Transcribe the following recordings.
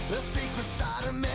The secret side of me,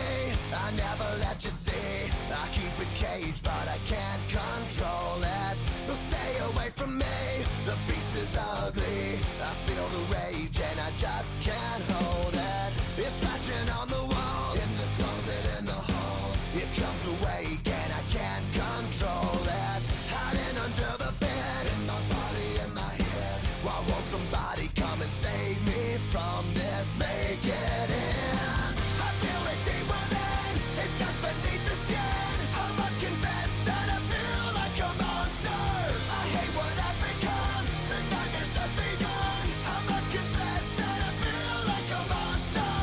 I never let you see. I keep it caged, but I can't control it. So stay away from me, the beast is ugly. I feel the rage and I just can't hold it. It's scratching on the walls, in the closet, in the halls. It comes awake and I can't control it. Hiding under the bed, in my body, in my head. Why won't somebody come and save me from this? Make it end. I feel it deep within, it's just beneath the skin. I must confess that I feel like a monster. I hate what I've become, the nightmare's just begun. I must confess that I feel like a monster.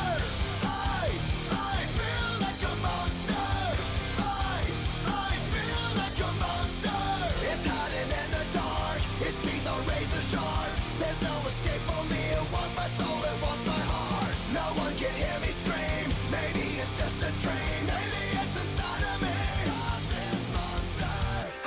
I feel like a monster. I feel like a monster. It's hiding in the dark, its teeth are razor sharp. There's no escape for me, it wants my soul, it wants my heart. No one can hear me scream, maybe it's just a dream. Maybe it's inside of me. Stop this monster.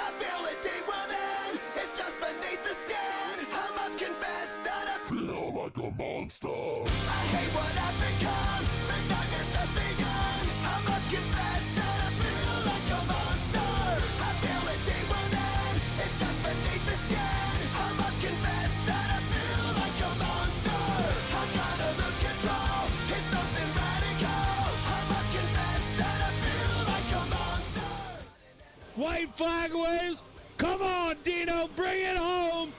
I feel it deep within, it's just beneath the skin. I must confess that I feel like a monster. I hate what I've become, the nightmare's just begun. I must confess that I feel like a monster. I feel it deep within, it's just beneath the skin. I must confess that I feel like a monster. I'm gonna lose control, it's something radical. I must confess that I feel like a monster. White flag waves. Come on, Dino, bring it home.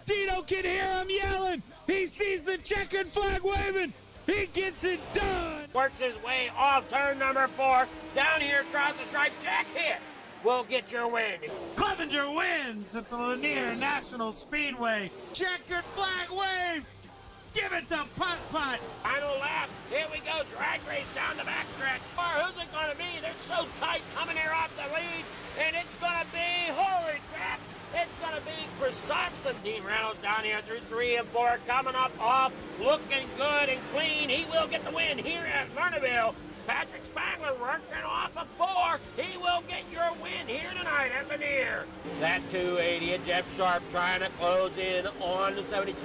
Dino can hear him yelling. He sees the checkered flag waving. He gets it done. Works his way off turn number 4. Down here across the stripe. Jack hit. We'll get your win. Clevenger wins at the Lanier National Speedway. Checkered flag wave. Give it to Putt Putt. Final lap. Here we go. Drag race down the backstretch. Who's it going to be? They're so tight coming here off the lead. And it's going to be, holy crap, it's going to be Christopherson. Dean Reynolds down here through 3 and 4. Coming up off, looking good and clean. He will get the win here at Lernerville. Patrick Spangler working off a 4. He will get your win here tonight at Lanier. That 280 and Jeff Sharp trying to close in on the 72.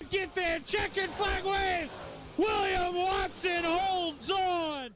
Get there, checkered flag wave. William Watson holds on.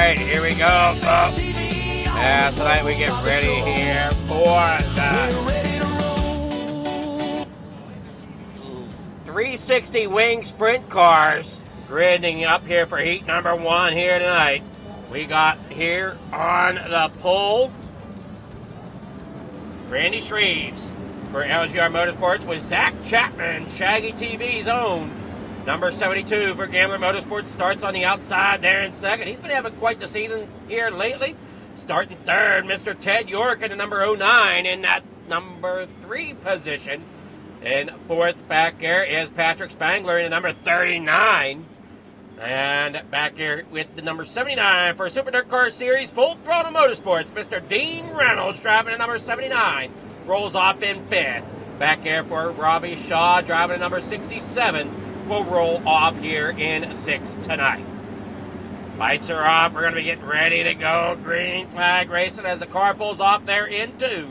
right, here we go, folks. Tonight we get ready here for the 360 wing sprint cars gridding up here for heat number 1 here tonight. We got here on the pole Randy Shreves for LGR Motorsports with Zach Chapman, Shaggy TV's own. Number 72 for Gambler Motorsports starts on the outside there in second. He's been having quite the season here lately. Starting third, Mr. Ted York in the number 09 in that number 3 position. And fourth back there is Patrick Spangler in the number 39. And back here with the number 79 for Super Dirt Car Series Full Throttle Motorsports, Mr. Dean Reynolds driving the number 79. Rolls off in fifth. Back here for Robbie Shaw driving the number 67. Will roll off here in sixth tonight. Lights are off. We're going to be getting ready to go. Green flag racing as the car pulls off there in 2.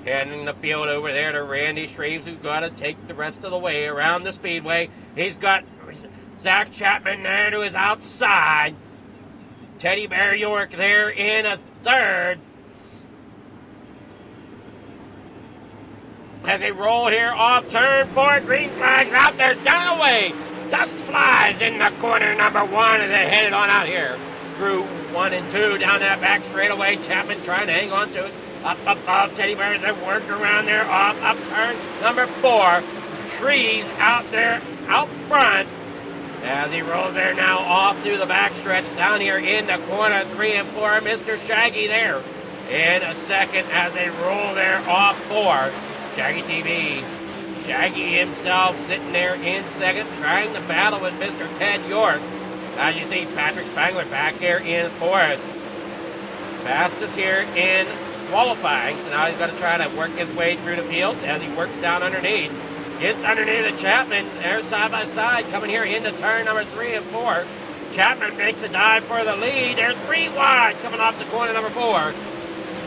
Heading the field over there to Randy Shreves, who's got to take the rest of the way around the speedway. He's got Zach Chapman there to his outside. Teddy Bear York there in a third. As they roll here off turn 4, green flags out there, down the way. Dust flies in the corner number 1 as they headed on out here. Through 1 and 2 down that back straightaway. Chapman trying to hang on to it. Up above Teddy Bear as they work around there off up turn number 4. Trees out there out front. As he rolls there now off through the backstretch down here in the corner 3 and 4. Mr. Shaggy there in a second as they roll there off 4. Shaggy TV. Shaggy himself sitting there in second, trying to battle with Mr. Ted York. As you see, Patrick Spangler back here in fourth. Fastest here in qualifying, so now he's got to try to work his way through the field as he works down underneath. Gets underneath the Chapman. They're side by side coming here into turn number 3 and 4. Chapman makes a dive for the lead. They're 3 wide coming off the corner number 4.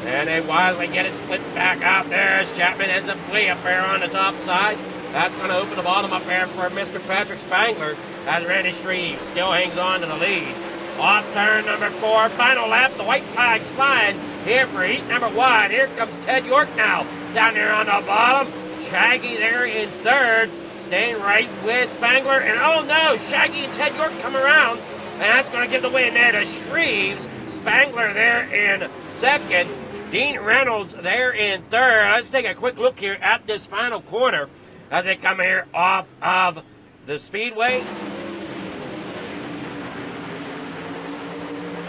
And they wisely get it split back out there as Chapman ends up way up there on the top side. That's going to open the bottom up there for Mr. Patrick Spangler as Randy Shreves still hangs on to the lead. Off turn number 4, final lap, the white flag's flying here for heat number 1. Here comes Ted York now down there on the bottom. Shaggy there in third, staying right with Spangler. And oh no, Shaggy and Ted York come around. And that's going to give the win there to Shreves. Spangler there in second. Dean Reynolds there in third. Let's take a quick look here at this final corner as they come here off of the speedway.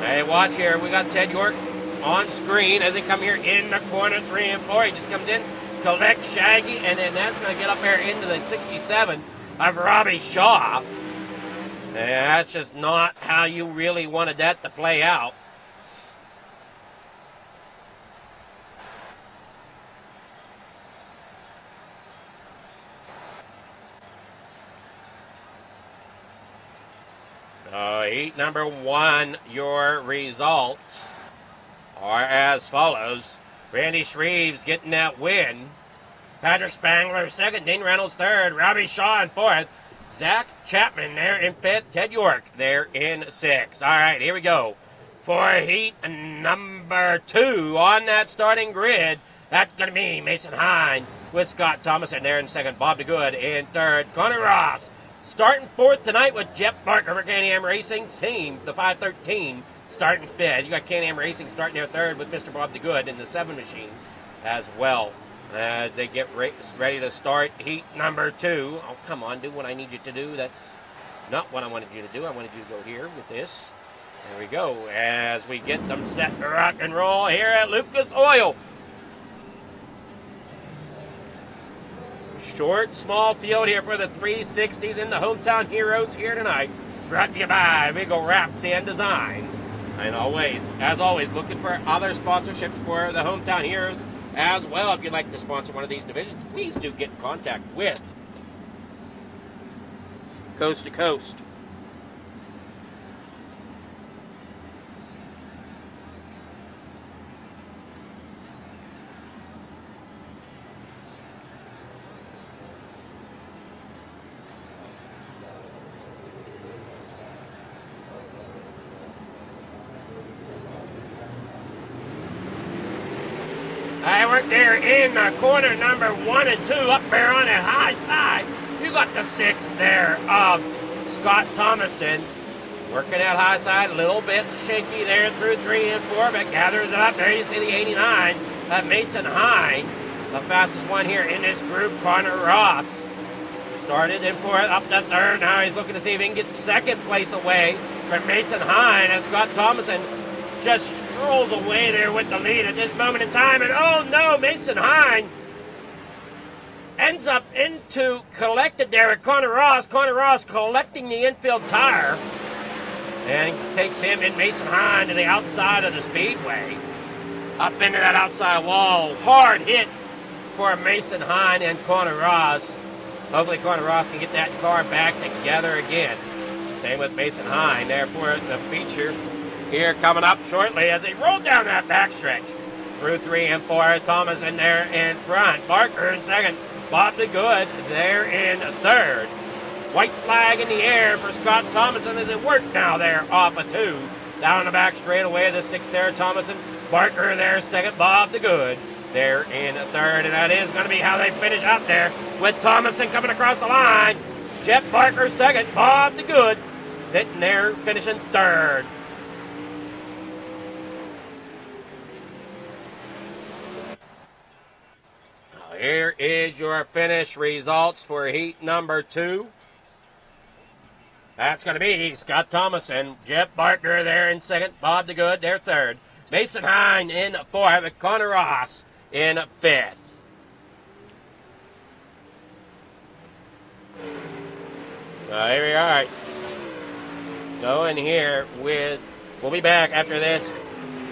Hey, watch here. We got Ted York on screen as they come here in the corner 3 and 4. He just comes in, collects Shaggy, and then that's going to get up there into the 67 of Robbie Shaw. And that's just not how you really wanted that to play out. Heat number 1, your results are as follows. Randy Shreves getting that win. Patrick Spangler second, Dean Reynolds third, Robbie Shaw in fourth, Zach Chapman there in fifth, Ted York there in sixth. All right, here we go. For heat number 2 on that starting grid, that's going to be Mason Hine with Scott Thomason there in second, Bob DeGood in third, Conor Ross starting fourth tonight with Jeff Barker for Can-Am Racing's team, the 513, starting fifth. You got Can-Am Racing starting their third with Mr. Bob DeGood in the 7 machine as well. They get ready to start heat number 2. Oh, come on, do what I need you to do. That's not what I wanted you to do. I wanted you to go here with this. There we go. As we get them set to rock and roll here at Lucas Oil. Short, small field here for the 360s and the Hometown Heroes here tonight. Brought to you by Vigo Wraps and Designs. And always, as always, looking for other sponsorships for the Hometown Heroes as well. If you'd like to sponsor one of these divisions, please do get in contact with Coast to Coast. I work there in corner number 1 and 2 up there on the high side. You got the 6 there of Scott Thomason. Working out high side, a little bit shaky there through 3 and 4, but gathers it up. There you see the 89 of Mason Hine. The fastest one here in this group, Connor Ross. Started in 4th, up to 3rd. Now he's looking to see if he can get 2nd place away from Mason Hine as Scott Thomason just strolls away there with the lead at this moment in time. And oh no, Mason Hine ends up collected there at Connor Ross. Connor Ross collecting the infield tire and takes him and Mason Hine to the outside of the speedway. Up into that outside wall. Hard hit for Mason Hine and Connor Ross. Hopefully Connor Ross can get that car back together again. Same with Mason Hine there for the feature here coming up shortly as they roll down that backstretch. Through 3 and 4, Thomas in there in front. Barker in 2nd. Bob the Good there in 3rd. White flag in the air for Scott Thomason as it worked now there off of 2. Down the back straightaway, the 6th there, Thomason. Barker there 2nd. Bob the Good there in 3rd. And that is going to be how they finish up there with Thomason coming across the line. Jeff Barker 2nd. Bob the Good sitting there finishing 3rd. Here is your finish results for heat number 2. That's going to be Scott Thomason, Jeff Barker there in 2nd, Bob the Good there 3rd, Mason Hine in 4th, with Connor Ross in 5th. Here we are. Going here with, we'll be back after this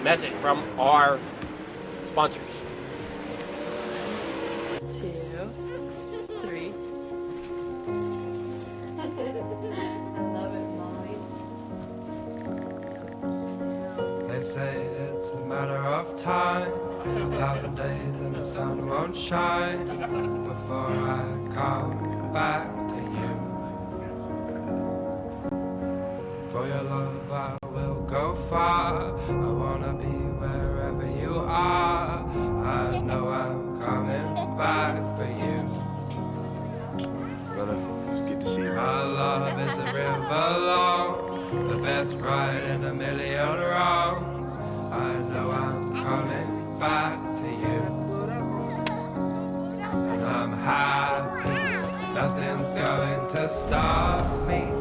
message from our sponsors. 2, 3. Love it, Molly. They say it's a matter of time, 1,000 days and the sun won't shine before I come back to you. For your love I will go far, I wanna be wherever you are. I know I'm coming back for you. Brother, it's good to see you. My love is a river long, the best ride in a million wrongs. I know I'm coming back to you. And I'm happy, nothing's going to stop me.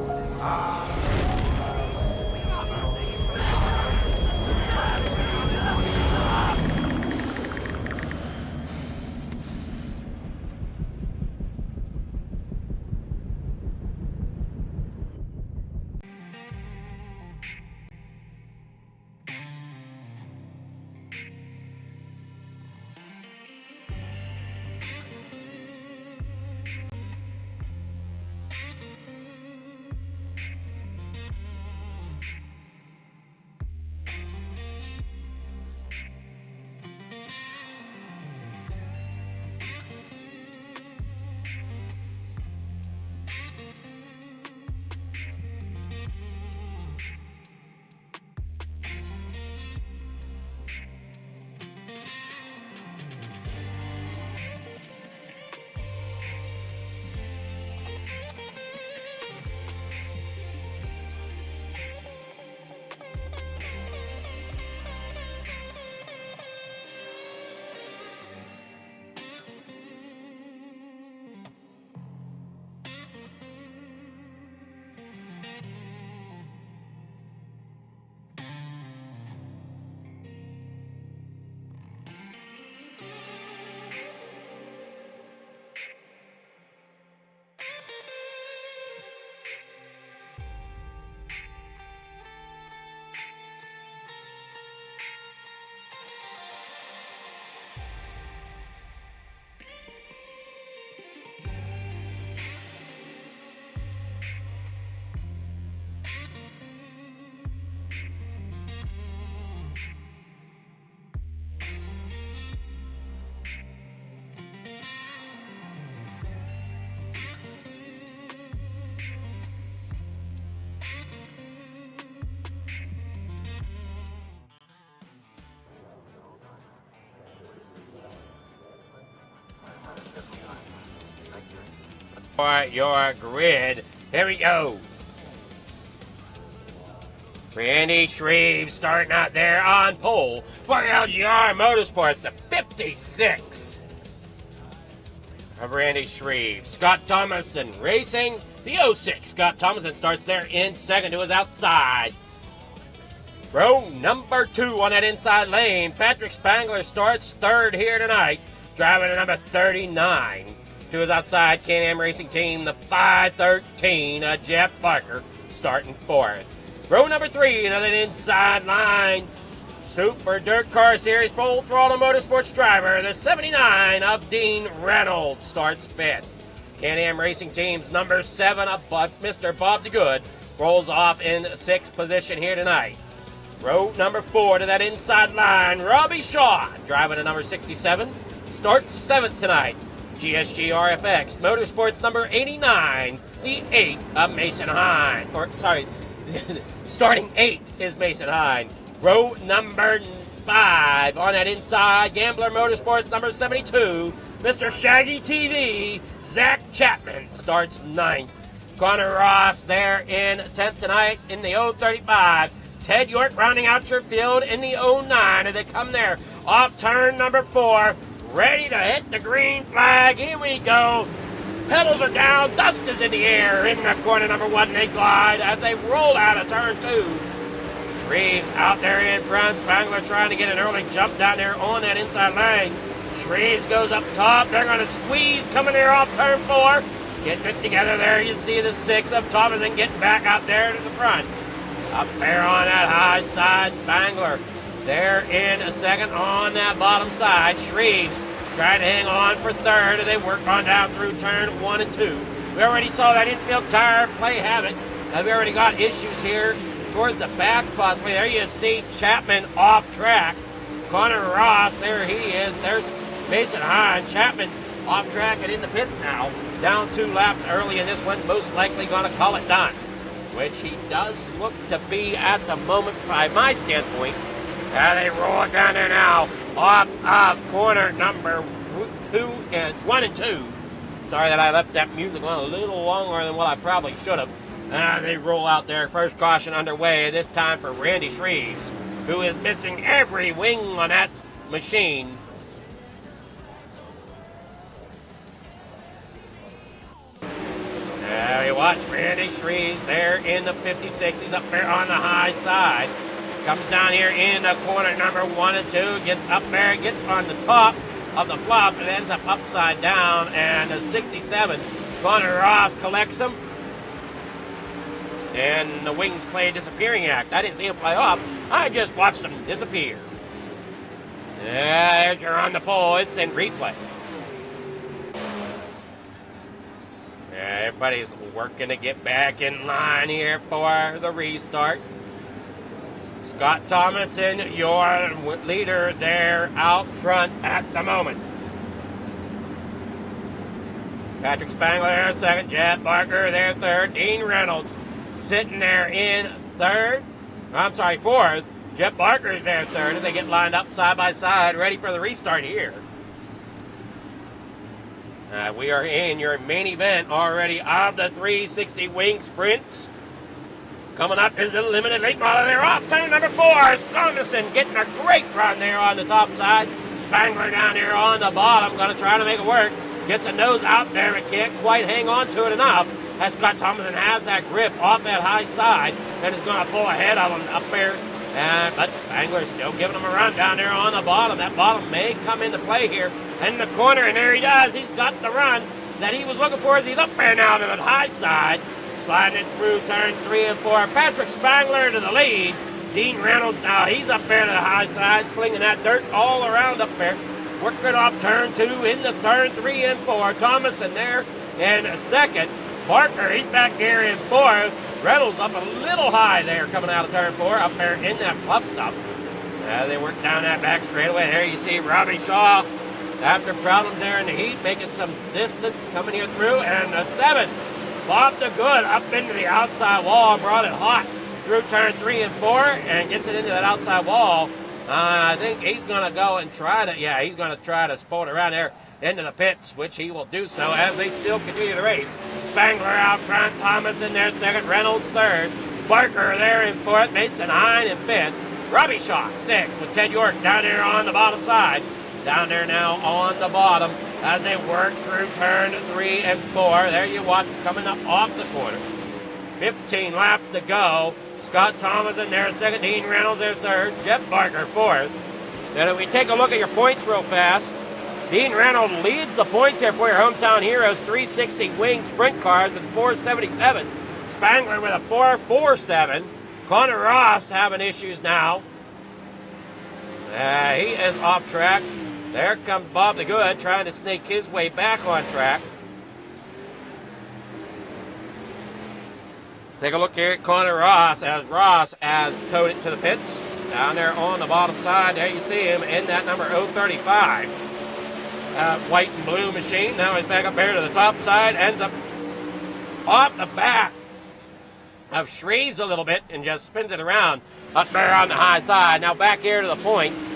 For your grid. Here we go. Randy Shreve starting out there on pole for LGR Motorsports, the 56 of Randy Shreve. Scott Thomason racing the 06. Scott Thomason starts there in second to his outside. Row number 2 on that inside lane. Patrick Spangler starts third here tonight, driving a number 39 to his outside. Can-Am Racing Team, the 513, Jeff Barker starting fourth. Row number 3, another inside line. Super Dirt Car Series Full Throttle Motorsports driver, the 79 of Dean Reynolds starts fifth. Can-Am Racing Team's number 7 of Mr. Bob DeGood rolls off in 6th position here tonight. Row number 4 to that inside line, Robbie Shaw, driving a number 67, starts 7th tonight. GSG RFX Motorsports number 89, the 8 of Mason Hine. Starting 8th is Mason Hine. Row number 5 on that inside, Gambler Motorsports number 72, Mr. Shaggy TV, Zach Chapman starts 9th. Connor Ross there in 10th tonight in the 035. Ted York rounding out your field in the 09 as they come there off turn number 4, ready to hit the green flag. Here we go. Pedals are down, dust is in the air. In the corner number 1, they glide as they roll out of turn 2. Shreves out there in front. Spangler trying to get an early jump down there on that inside lane. Shreves goes up top. They're going to squeeze coming there off turn 4. Getting it together there. You see the 6 of Thomason getting back out there to the front. Up there on that high side, Spangler there in a second on that bottom side. Shreves trying to hang on for third, and they work on down through turn 1 and 2. We already saw that infield tire play havoc. We already got issues here towards the back possibly. There you see Chapman off track. Connor Ross, there he is. There's Mason Hine. Chapman off track and in the pits now. Down 2 laps early in this one. Most likely going to call it done, which he does look to be at the moment by my standpoint. And they roll it down there now off of corner number 1 and 2. Sorry that I left that music on a little longer than what I probably should have. They roll out there. First caution underway, this time for Randy Shreves, who is missing every wing on that machine. Now you watch Randy Shreves there in the 56. He's up there on the high side. Comes down here in the corner number 1 and 2. Gets up there, gets on the top of the flop, and ends up upside down. And the 67, Connor Ross collects him. And the wings play a disappearing act. I didn't see him fly off. I just watched him disappear. There's you're on the pole. It's in replay. Everybody's working to get back in line here for the restart. Scott Thomason, your leader there out front at the moment. Patrick Spangler there second. Jeff Barker there third. Dean Reynolds sitting there in fourth. Jeff Barker's there third as they get lined up side by side, ready for the restart here. We are in your main event already of the 360 wing sprints. Coming up is the limited late model. They're off turn number 4. Thomason getting a great run there on the top side. Spangler down here on the bottom, going to try to make it work. Gets a nose out there, but can't quite hang on to it enough. As Scott Thomason has that grip off that high side and is going to pull ahead of him up there. But Spangler's still giving him a run down there on the bottom. That bottom may come into play here in the corner, and there he does. He's got the run that he was looking for as he's up there now to the high side. Sliding it through turn 3 and 4. Patrick Spangler to the lead. Dean Reynolds now, he's up there to the high side, slinging that dirt all around up there. Working off turn 2 into turn 3 and 4. Thomason there in second. Barker, he's back there in fourth. Reynolds up a little high there coming out of turn 4, up there in that fluff stuff. They work down that back straightaway. There you see Robbie Shaw, after problems there in the heat, making some distance coming here through. And the 7, Bob DeGood up into the outside wall, brought it hot through turn 3 and 4, and gets it into that outside wall. I think he's going to go and try to, he's going to try to sport around there into the pits, which he will do so as they still continue the race. Spangler out front, Thomas in there second, Reynolds third, Barker there in fourth, Mason Hine in fifth, Robbie Shaw sixth with Ted York down there on the bottom side. Down there now on the bottom as they work through turn 3 and 4. There you watch them coming up off the corner. 15 laps to go. Scott Thomas in there second, Dean Reynolds there third, Jeff Barker fourth. Then if we take a look at your points real fast, Dean Reynolds leads the points here for your hometown heroes, 360 wing sprint cars with 477. Spangler with a 447. Connor Ross having issues now. He is off track. There comes Bob the Good trying to sneak his way back on track. Take a look here at Connor Ross has towed it to the pits. Down there on the bottom side, there you see him in that number 035. White and blue machine. Now he's back up here to the top side. Ends up off the back of Shreves a little bit and just spins it around up there on the high side. Now back here to the points.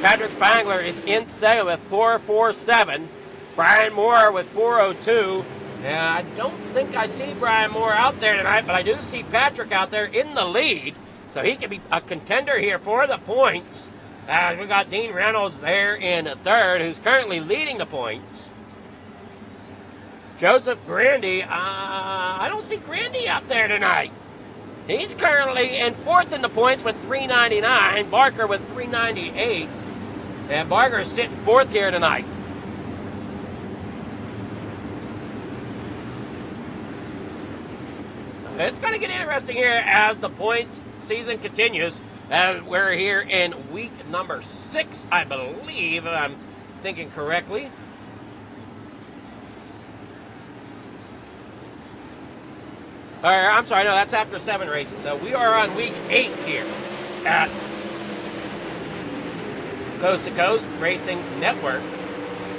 Patrick Spangler is in second with 447. Brian Moore with 402. I don't think I see Brian Moore out there tonight, but I do see Patrick out there in the lead. So he could be a contender here for the points. We got Dean Reynolds there in third, who's currently leading the points. Joseph Grandy, I don't see Grandy out there tonight. He's currently in fourth in the points with 399. Barker with 398. And Barker is sitting fourth here tonight. It's going to get interesting here as the points season continues. We're here in week number 6, I believe, if I'm thinking correctly. I'm sorry, no, that's after 7 races. So we are on week 8 here at Coast to Coast Racing Network.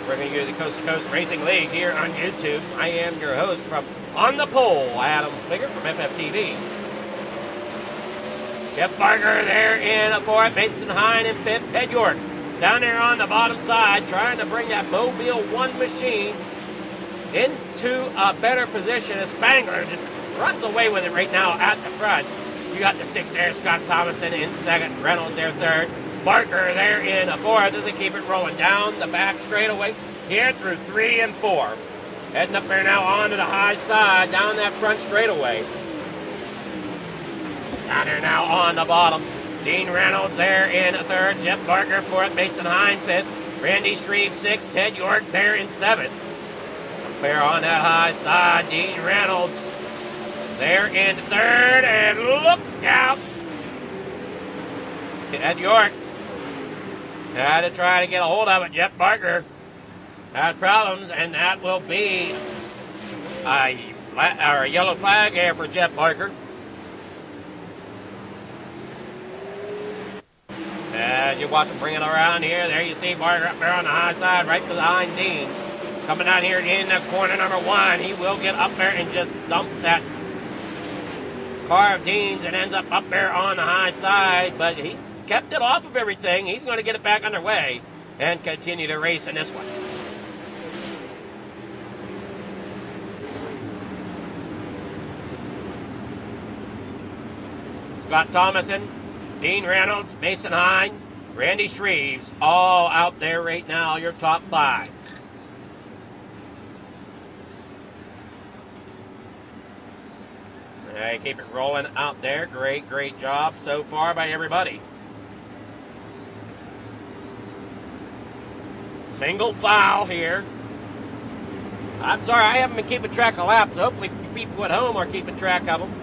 We're going to do the Coast to Coast Racing League here on YouTube. I am your host from On the Pole, Adam Figger from FFTV. Jeff Barker there in fourth, Mason Hine in fifth, Ted York down there on the bottom side trying to bring that Mobile 1 machine into a better position as Spangler just runs away with it right now at the front. You got the 6th there, Scott Thomason in second, Reynolds there third, Barker there in fourth as they keep it rolling down the back straightaway here through 3 and 4. Heading up there now onto the high side, down that front straightaway. Down there now on the bottom. Dean Reynolds there in third, Jeff Barker fourth, Mason Hine fifth, Randy Shreve sixth, Ted York there in seventh. Up there on that high side, Dean Reynolds there in third, and look out. Ted York had to try to get a hold of it. Jeff Barker had problems, and that will be a yellow flag here for Jeff Barker. And you watch him bring it around here. There you see Barker up there on the high side, right behind Dean. Coming down here in the corner number 1. He will get up there and just dump that car of Dean's and ends up there on the high side. But he kept it off of everything. He's going to get it back underway and continue to race in this one. Scott Thomason, Dean Reynolds, Mason Hine, Randy Shreves, all out there right now, your top 5. They keep it rolling out there. Great job so far by everybody. Single file here. I'm sorry, I haven't been keeping track of laps. Hopefully people at home are keeping track of them.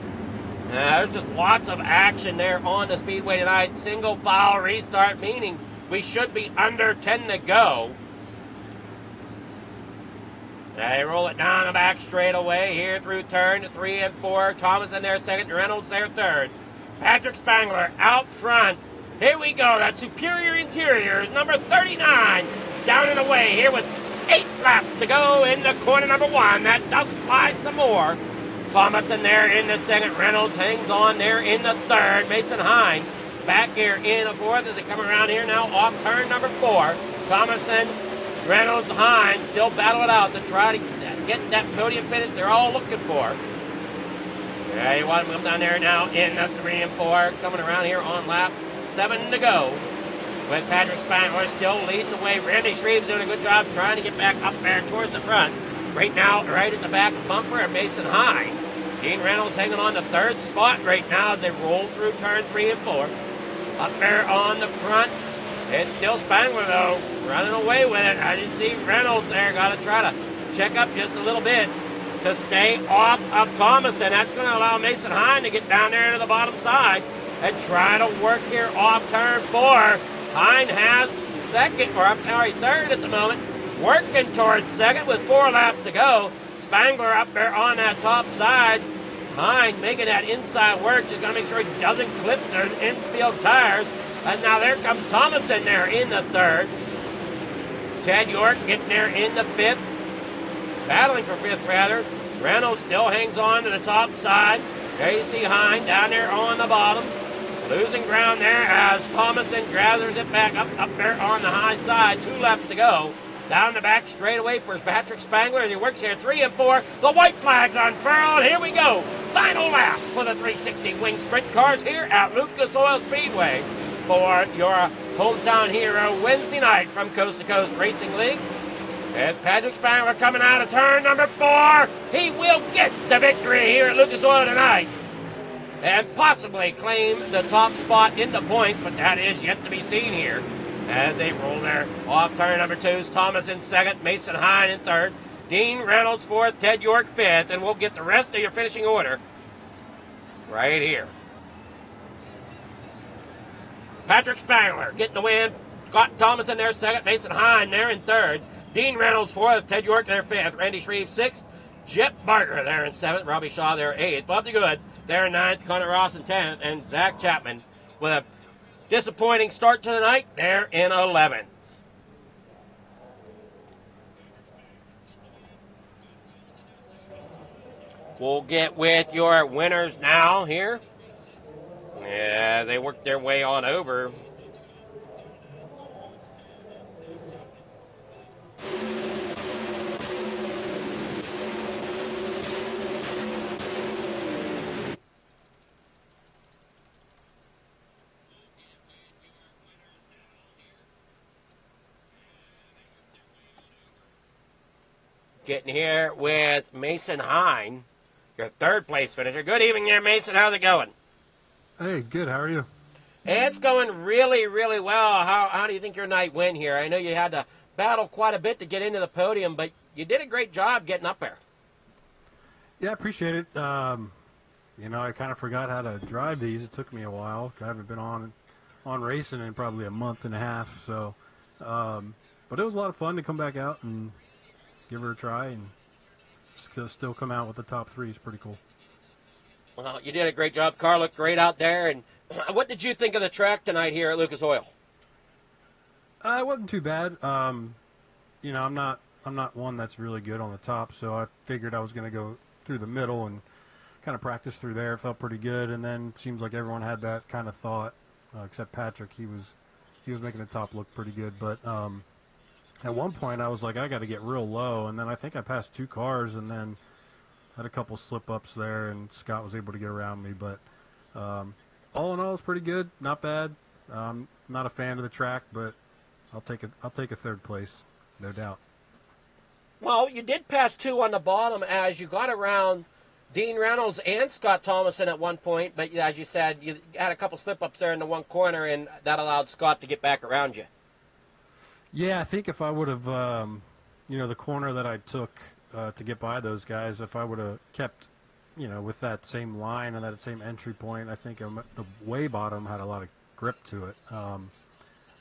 There's just lots of action there on the speedway tonight. Single file restart, meaning we should be under 10 to go. They roll it down the back straightaway here through turn 3 and 4. Thomas in there second, Reynolds there third. Patrick Spangler out front. Here we go. That Superior Interior is number 39. Down and away here with 8 laps to go in the corner number 1. That dust flies some more. Thomas in there in the second. Reynolds hangs on there in the third. Mason Hine back here in a fourth as they come around here now off turn number 4. Thomason, Reynolds, Hines still battle it out to try to get that podium finish they're all looking for. Yeah, you want them to come down there now in the 3 and 4, coming around here on lap 7 to go. With Patrick Spangler still leading the way. Randy Shreve's doing a good job trying to get back up there towards the front. Right now, right at the back bumper, Mason Hine. Dean Reynolds hanging on the 3rd spot right now as they roll through turn 3 and 4. Up there on the front, it's still Spangler though, running away with it. I just see Reynolds there, got to try to check up just a little bit to stay off of Thomason. That's going to allow Mason Hine to get down there to the bottom side and try to work here off turn 4. Hine has second, or I'm sorry, 3rd at the moment, working towards 2nd with 4 laps to go. Spangler up there on that top side. Hine making that inside work, just going to make sure he doesn't clip their infield tires. And now there comes Thomason there in the 3rd. Ted York getting there in the 5th. Battling for 5th, rather. Reynolds still hangs on to the top side. There you see Hine down there on the bottom. Losing ground there as Thomason gathers it back up there on the high side. 2 laps to go. Down the back straightaway for Patrick Spangler, and he works here 3 and 4. The white flag's unfurled. Here we go. Final lap for the 360 wing sprint cars here at Lucas Oil Speedway for your hometown hero Wednesday night from Coast to Coast Racing League. As Patrick Spangler coming out of turn number 4, he will get the victory here at Lucas Oil tonight and possibly claim the top spot in the points, but that is yet to be seen here. As they roll there off turn number 2, Thomas in 2nd, Mason Hine in 3rd, Dean Reynolds 4th, Ted York 5th, and we'll get the rest of your finishing order right here. Patrick Spangler getting the win, Scott Thomas in there 2nd, Mason Hine there in 3rd, Dean Reynolds 4th, Ted York there 5th, Randy Shreve 6th, Chip Barker there in 7th, Robbie Shaw there 8th, Bobby Good there in 9th, Connor Ross in 10th, and Zach Chapman with a disappointing start to the night there in 11th. We'll get with your winners now here. Yeah, they worked their way on over. Getting here with Mason Hine, your 3rd place finisher. Good evening there, Mason. How's it going? Hey, good. How are you? It's going really, really well. How do you think your night went here? I know you had to battle quite a bit to get into the podium, but you did a great job getting up there. Yeah, I appreciate it. You know, I kind of forgot how to drive these. It took me a while. I haven't been on racing in probably a month and a half. So, but it was a lot of fun to come back out and give her a try and still come out with the top 3 is pretty cool. Well, you did a great job. Car looked great out there. And what did you think of the track tonight here at Lucas Oil? It wasn't too bad. You know, I'm not one that's really good on the top, so I figured I was going to go through the middle and kind of practice through there. It felt pretty good, and then it seems like everyone had that kind of thought, except Patrick. He was making the top look pretty good, but at one point I was like, I got to get real low, and then I think I passed 2 cars, and then had a couple slip-ups there, and Scott was able to get around me. But all in all, it's pretty good, not bad. Not a fan of the track, but I'll take a 3rd place, no doubt. Well, you did pass 2 on the bottom as you got around Dean Reynolds and Scott Thomason at one point, but as you said, you had a couple slip-ups there in the one corner, and that allowed Scott to get back around you. Yeah, I think if I would have, you know, the corner that I took to get by those guys, if I would have kept, you know, with that same line and that same entry point, I think the way bottom had a lot of grip to it.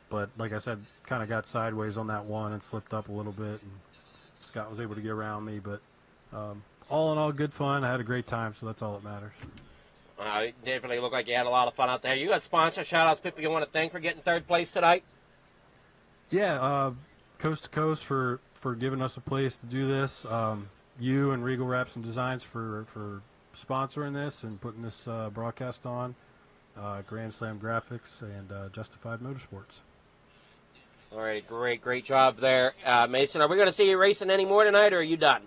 But like I said, kind of got sideways on that one and slipped up a little bit, and Scott was able to get around me. But all in all, good fun. I had a great time, so that's all that matters. It definitely looked like you had a lot of fun out there. You got sponsor shout-outs, people you want to thank for getting 3rd place tonight? Yeah, Coast to Coast for giving us a place to do this. You and Regal Wraps and Designs for sponsoring this and putting this broadcast on. Grand Slam Graphics, and Justified Motorsports. All right, great job there. Mason, are we going to see you racing any more tonight, or are you done?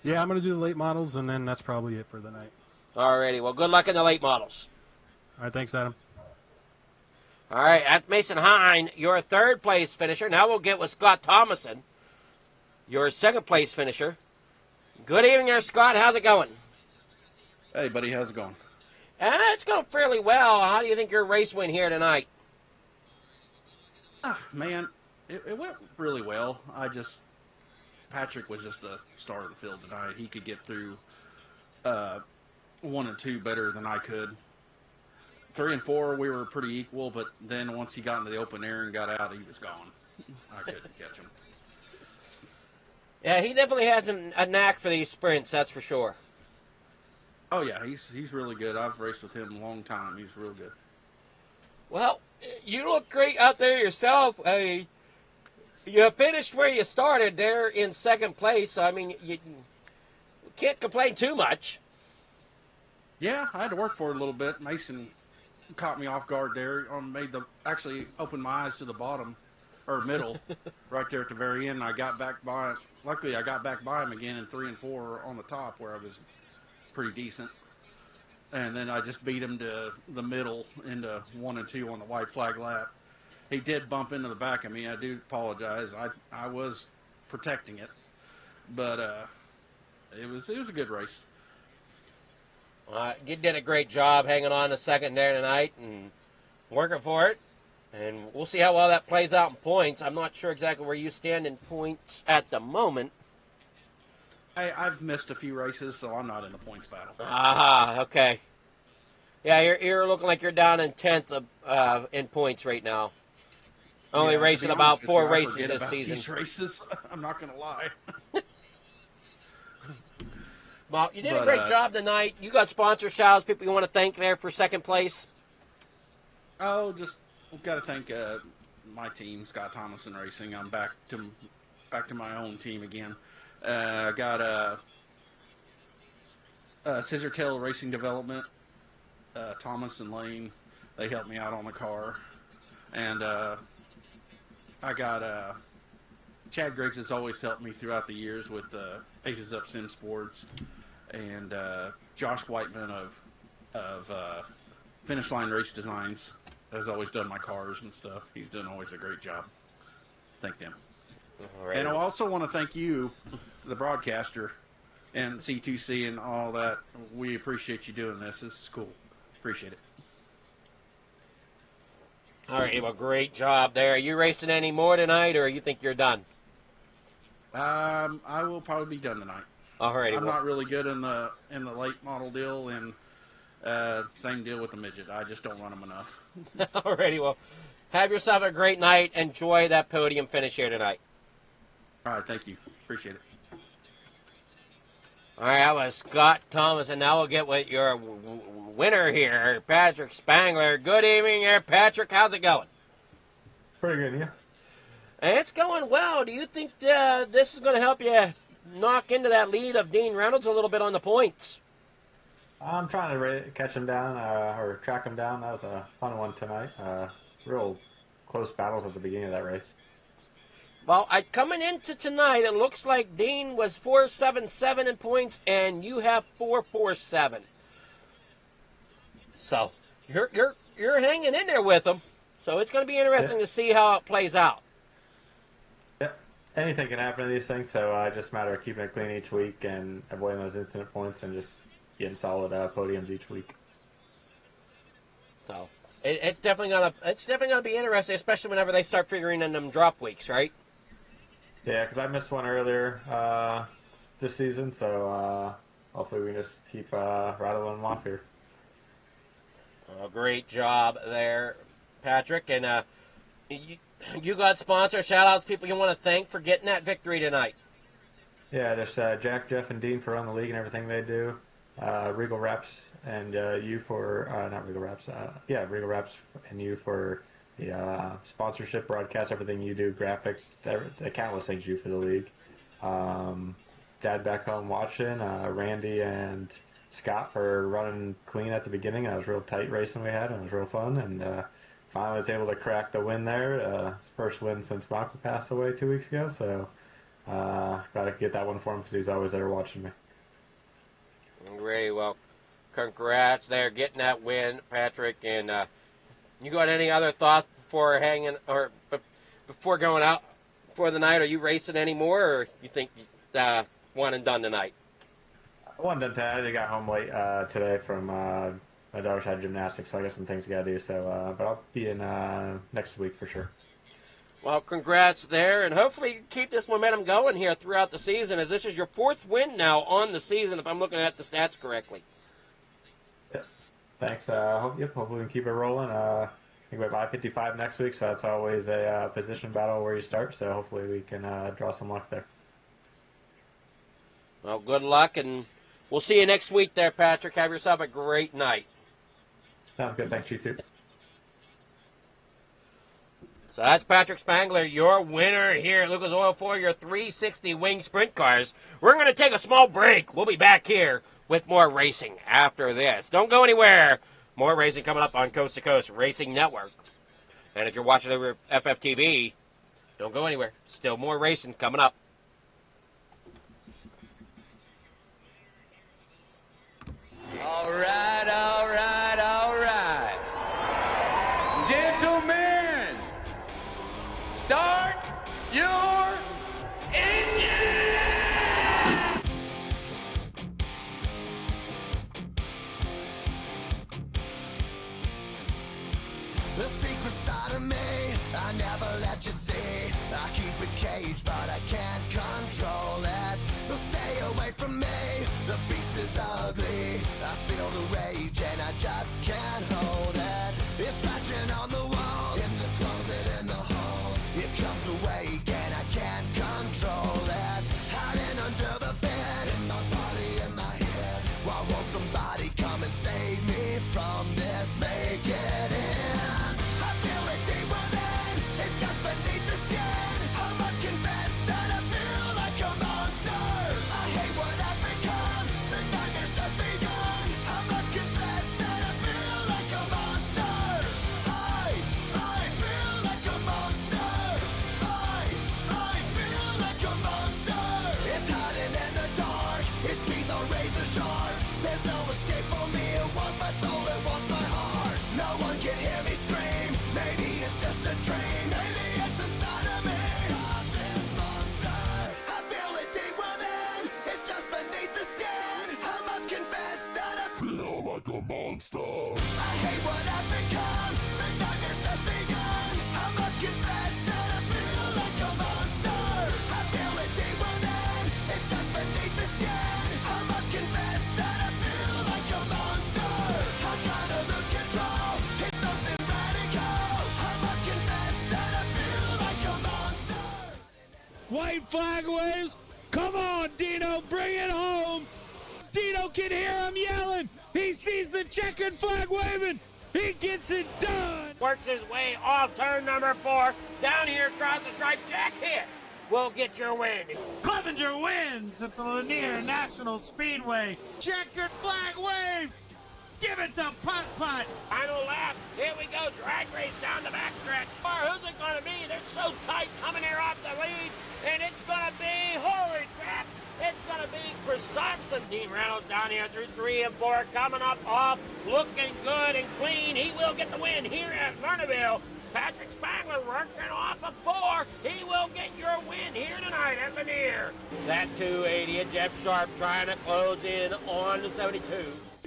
Yeah, I'm going to do the late models, and then that's probably it for the night. All righty, well, good luck in the late models. All right, thanks, Adam. All right, that's Mason Hine, your third place finisher. Now we'll get with Scott Thomason, your second place finisher. Good evening there, Scott. How's it going? Hey, buddy, how's it going? It's going fairly well. How do you think your race went here tonight? Man, it went really well. Patrick was just the star of the field tonight. He could get through 1 and 2 better than I could. 3 and 4, we were pretty equal, but then once he got into the open air and got out, he was gone. I couldn't catch him. Yeah, he definitely has a knack for these sprints, that's for sure. Oh, yeah, he's really good. I've raced with him a long time. He's real good. Well, you look great out there yourself. You finished where you started there in second place, so, I mean, you can't complain too much. Yeah, I had to work for it a little bit. Mason caught me off guard there. Actually opened my eyes to the bottom, or middle, right there at the very end. Luckily, I got back by him again in 3 and 4 on the top where I was pretty decent. And then I just beat him to the middle into 1 and 2 on the white flag lap. He did bump into the back of me. I do apologize. I was protecting it, but it was a good race. You did a great job hanging on a second there tonight and working for it. And we'll see how well that plays out in points. I'm not sure exactly where you stand in points at the moment. I've missed a few races, so I'm not in the points battle. Okay. Yeah, you're looking like you're down in 10th in points right now. Only racing about 4 races this season. These races, I'm not going to lie. Well, you did a great job tonight. You got sponsor shout-outs, people you want to thank there for second place? Oh, just got to thank my team, Scott Thomason Racing. I'm back to my own team again. Got Scissortail Racing Development, Thomas and Lane. They helped me out on the car. And I got Chad Griggs has always helped me throughout the years with Aces Up Sim Sports. And Josh Whiteman of Finish Line Race Designs has always done my cars and stuff. He's done always a great job. Thank them. Right. And I also want to thank you, the broadcaster, and C2C and all that. We appreciate you doing this. This is cool. Appreciate it. All right, well, great job there. Are you racing any more tonight, or you think you're done? I will probably be done tonight. All righty. I'm not really good in the late model deal, and same deal with the midget. I just don't run them enough. All righty, well, have yourself a great night. Enjoy that podium finish here tonight. All right, thank you. Appreciate it. All right, that was Scott Thomas, and now we'll get with your winner here, Patrick Spangler. Good evening there, Patrick. How's it going? Pretty good, yeah. It's going well. Do you think this is going to help you knock into that lead of Dean Reynolds a little bit on the points? I'm trying to catch him down or track him down. That was a fun one tonight. Real close battles at the beginning of that race. Well, coming into tonight, it looks like Dean was 4.77 in points, and you have 4.47. So you're hanging in there with him. So it's going to be interesting to see how it plays out. Yeah, anything can happen in these things. So just a matter of keeping it clean each week and avoiding those incident points and just getting solid podiums each week. So it's definitely gonna be interesting, especially whenever they start figuring in them drop weeks, right? Yeah, because I missed one earlier this season, so hopefully we can just keep rattling them off here. Well, great job there, Patrick. And you got sponsor shout-outs, people you want to thank for getting that victory tonight. Yeah, just Jack, Jeff, and Dean for running the league and everything they do. Regal Reps and you for, not Regal Reps, Regal Reps and you for the sponsorship, broadcast, everything you do, graphics, the countless things you do for the league. Dad back home watching, Randy and Scott for running clean at the beginning. It was real tight racing we had, and it was real fun. And finally was able to crack the win there. First win since Michael passed away 2 weeks ago. So got to get that one for him because he's always there watching me. Great. Well, congrats there, getting that win, Patrick. And you got any other thoughts before before going out for the night? Are you racing anymore, or you think one and done tonight? One done today. I got home late today from my daughter's had gymnastics, so I got some things I got to do. So, but I'll be in next week for sure. Well, congrats there, and hopefully you can keep this momentum going here throughout the season, as this is your 4th win now on the season, if I'm looking at the stats correctly. Yeah. Thanks. Hopefully we can keep it rolling. I think we have I-55 next week, so that's always a position battle where you start. So hopefully we can draw some luck there. Well, good luck, and we'll see you next week there, Patrick. Have yourself a great night. Sounds good. Thanks, you too. So that's Patrick Spangler, your winner here at Lucas Oil for your 360 Wing Sprint Cars. We're going to take a small break. We'll be back here with more racing after this. Don't go anywhere. More racing coming up on Coast to Coast Racing Network. And if you're watching over FFTV, don't go anywhere. Still more racing coming up. All right, all right, all right. Gentlemen, start your engine! The secret side of me, I never let you see. I keep it caged, but I can't control it. So stay away from me, the beast is ugly. I feel the rage and I just can't hold it. It's scratching on the walls, in the closet, in the halls. It comes awake and I can't control it. Hiding under the bed, in my body, in my head. Why won't somebody come and save me from this? Make it in. I feel it deep within, it's just beneath the skin. I must confess that I feel like a monster. I hate what I've become, the nightmare's just begun. I must confess that I feel like a monster. I feel like a monster. I feel like a monster. It's hiding in the dark, its teeth are razor sharp. There's no escape for me, it wants my soul, it wants my heart. No one can hear me scream, maybe it's just a dream. Maybe it's inside of me. Stop this monster. I feel it deep within, it's just beneath the skin. I must confess that I feel like a monster. I hate what I've become, the nightmare's just begun. I must confess that I feel like a monster. I feel it deep within, it's just beneath the skin. I must confess that I feel like a monster. I'm gonna lose control, it's something radical. I must confess that I feel like a monster. White flag waves. Come on, Dino, bring it home. Dino can hear him yelling. He sees the checkered flag waving. He gets it done. Works his way off turn number 4. Down here across the stripe, Jack Hit will get your win. Clevenger wins at the Lanier National Speedway. Checkered flag wave. Give it to Putt Putt. Final lap. Here we go. Drag race down the backstretch. Who's it going to be? They're so tight coming here off the lead. And it's going to be, holy crap, it's going to be Christopherson. Dean Reynolds down here through 3 and 4. Coming up off, looking good and clean. He will get the win here at Lernerville. Patrick Spangler working off a 4. He will get your win here tonight at Lanier. That 280 and Jeff Sharp trying to close in on the 72.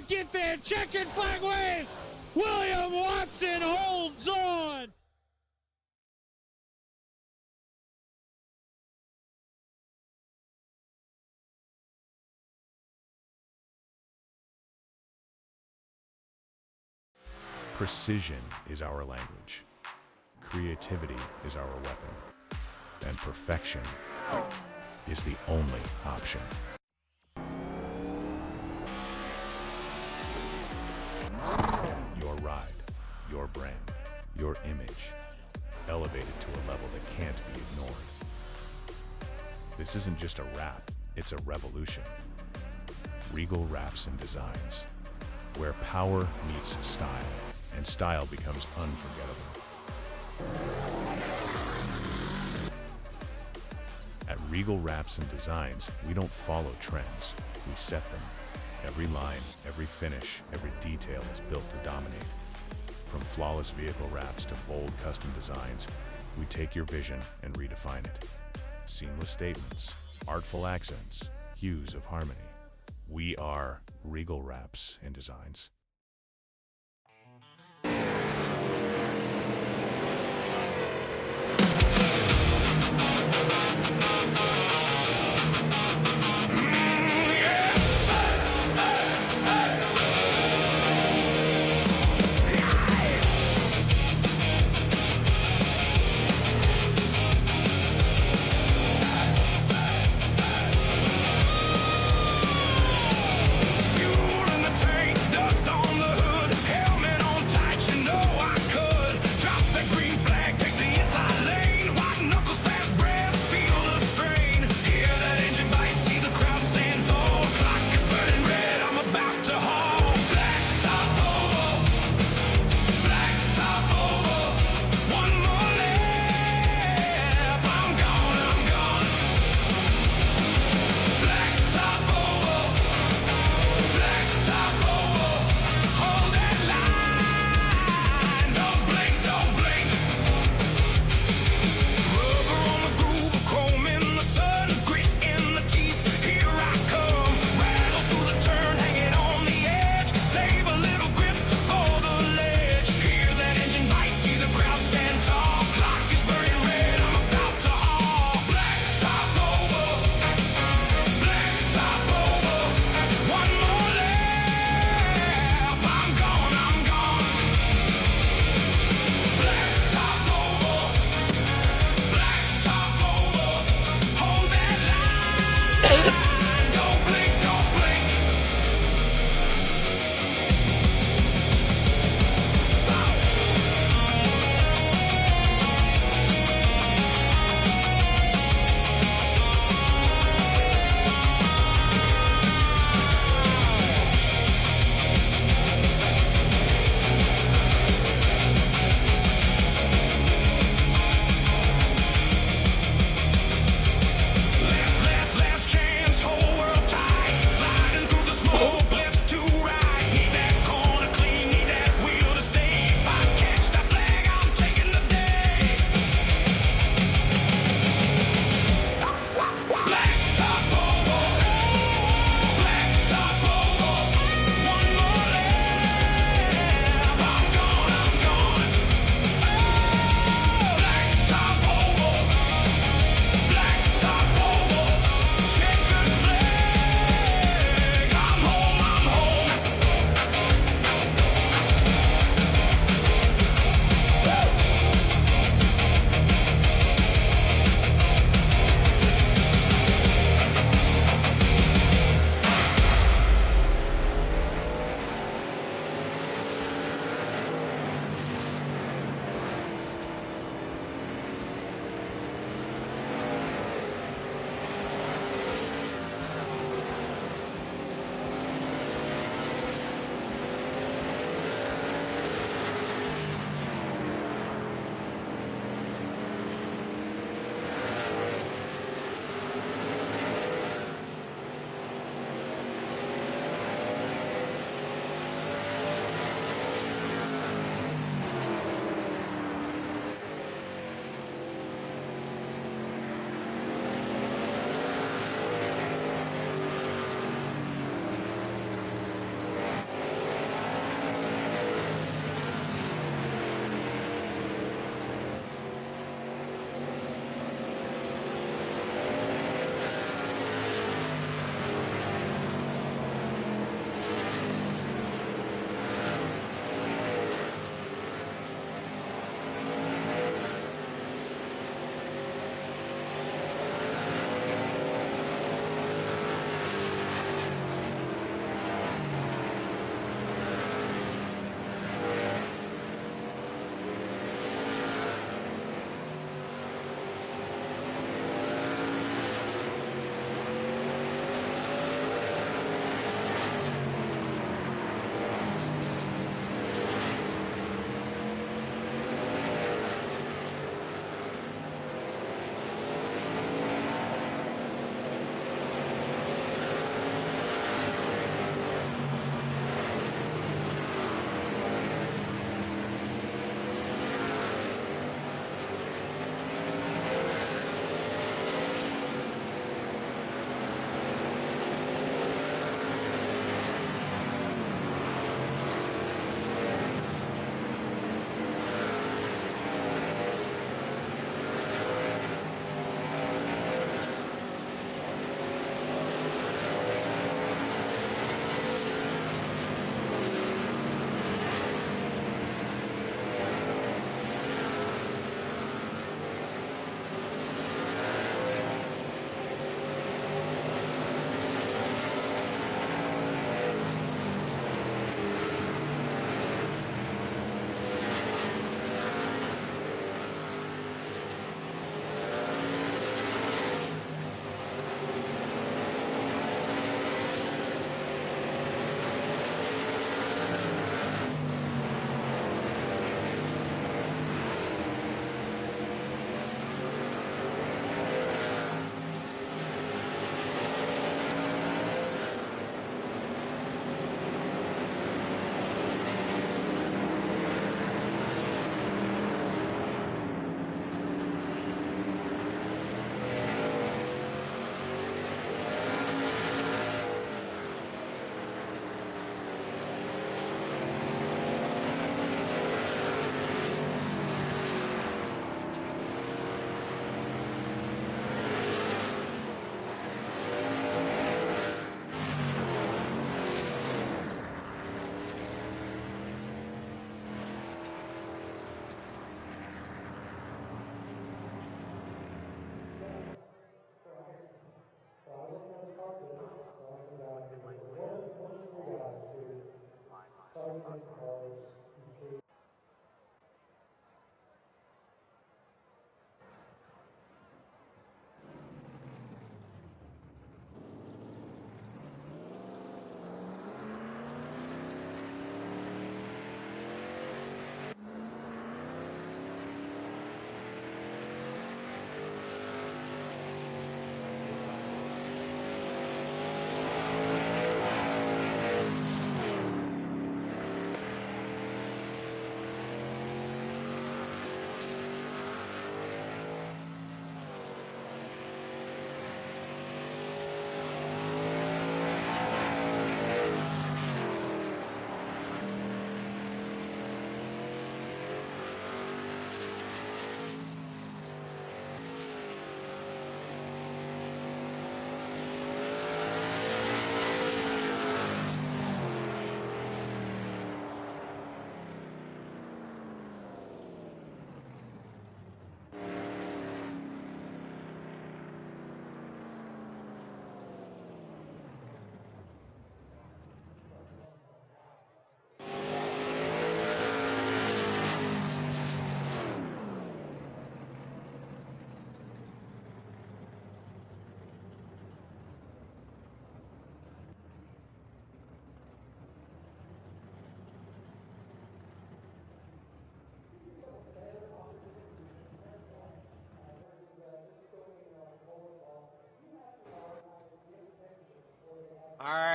Get there, checkered flag wave. William Watson holds on. Precision is our language. Creativity is our weapon. And perfection is the only option. Your ride, your brand, your image, elevated to a level that can't be ignored. This isn't just a rap, it's a revolution. Regal Wraps and Designs, where power meets style, and style becomes unforgettable. At Regal Wraps and Designs, we don't follow trends, we set them. Every line, every finish, every detail is built to dominate. From flawless vehicle wraps to bold custom designs, we take your vision and redefine it. Seamless statements, artful accents, hues of harmony. We are Regal Wraps and Designs. Fuel in the tank, dust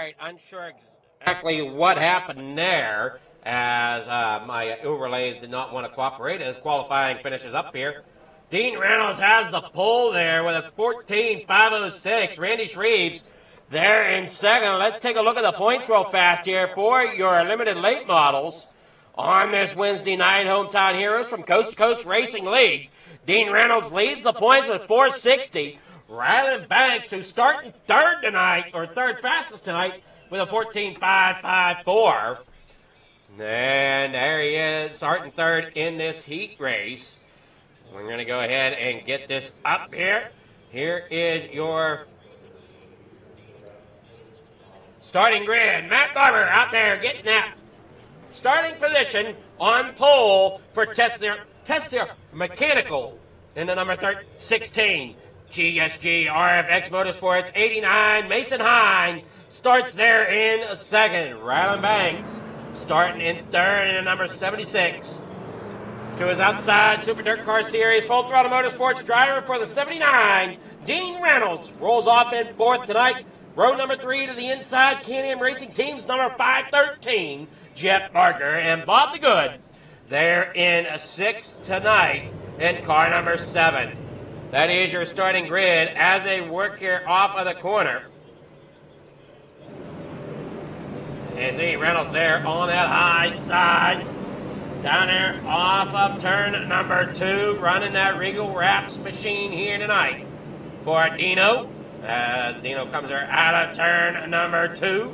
right, unsure exactly what happened there, as my overlays did not want to cooperate as qualifying finishes up here. Dean Reynolds has the pole there with a 14.506. Randy Shreves there in second. Let's take a look at the points real fast here for your limited late models on this Wednesday night. Hometown Heroes from Coast to Coast Racing League. Dean Reynolds leads the points with 460. Ryland Banks, who's starting third tonight, or third fastest tonight, with a 14.554. And there he is, starting third in this heat race. We're going to go ahead and get this up here. Here is your starting grid. Matt Barber out there getting that starting position on pole for Tesla Mechanical in the number 16. GSG RFX Motorsports 89. Mason Hine starts there in second. Ryland Banks starting in third in the number 76. To his outside, Super Dirt Car Series Full Throttle Motorsports driver for the 79. Dean Reynolds rolls off in fourth tonight. Row number 3 to the inside, Can-Am Racing Team's number 513, Jeff Barker and Bob the Good. They're in sixth tonight in car number 7. That is your starting grid as they work here off of the corner. You see Reynolds there on that high side. Down there off of turn number 2, running that Regal Wraps machine here tonight for Dino. As Dino comes there out of turn number 2.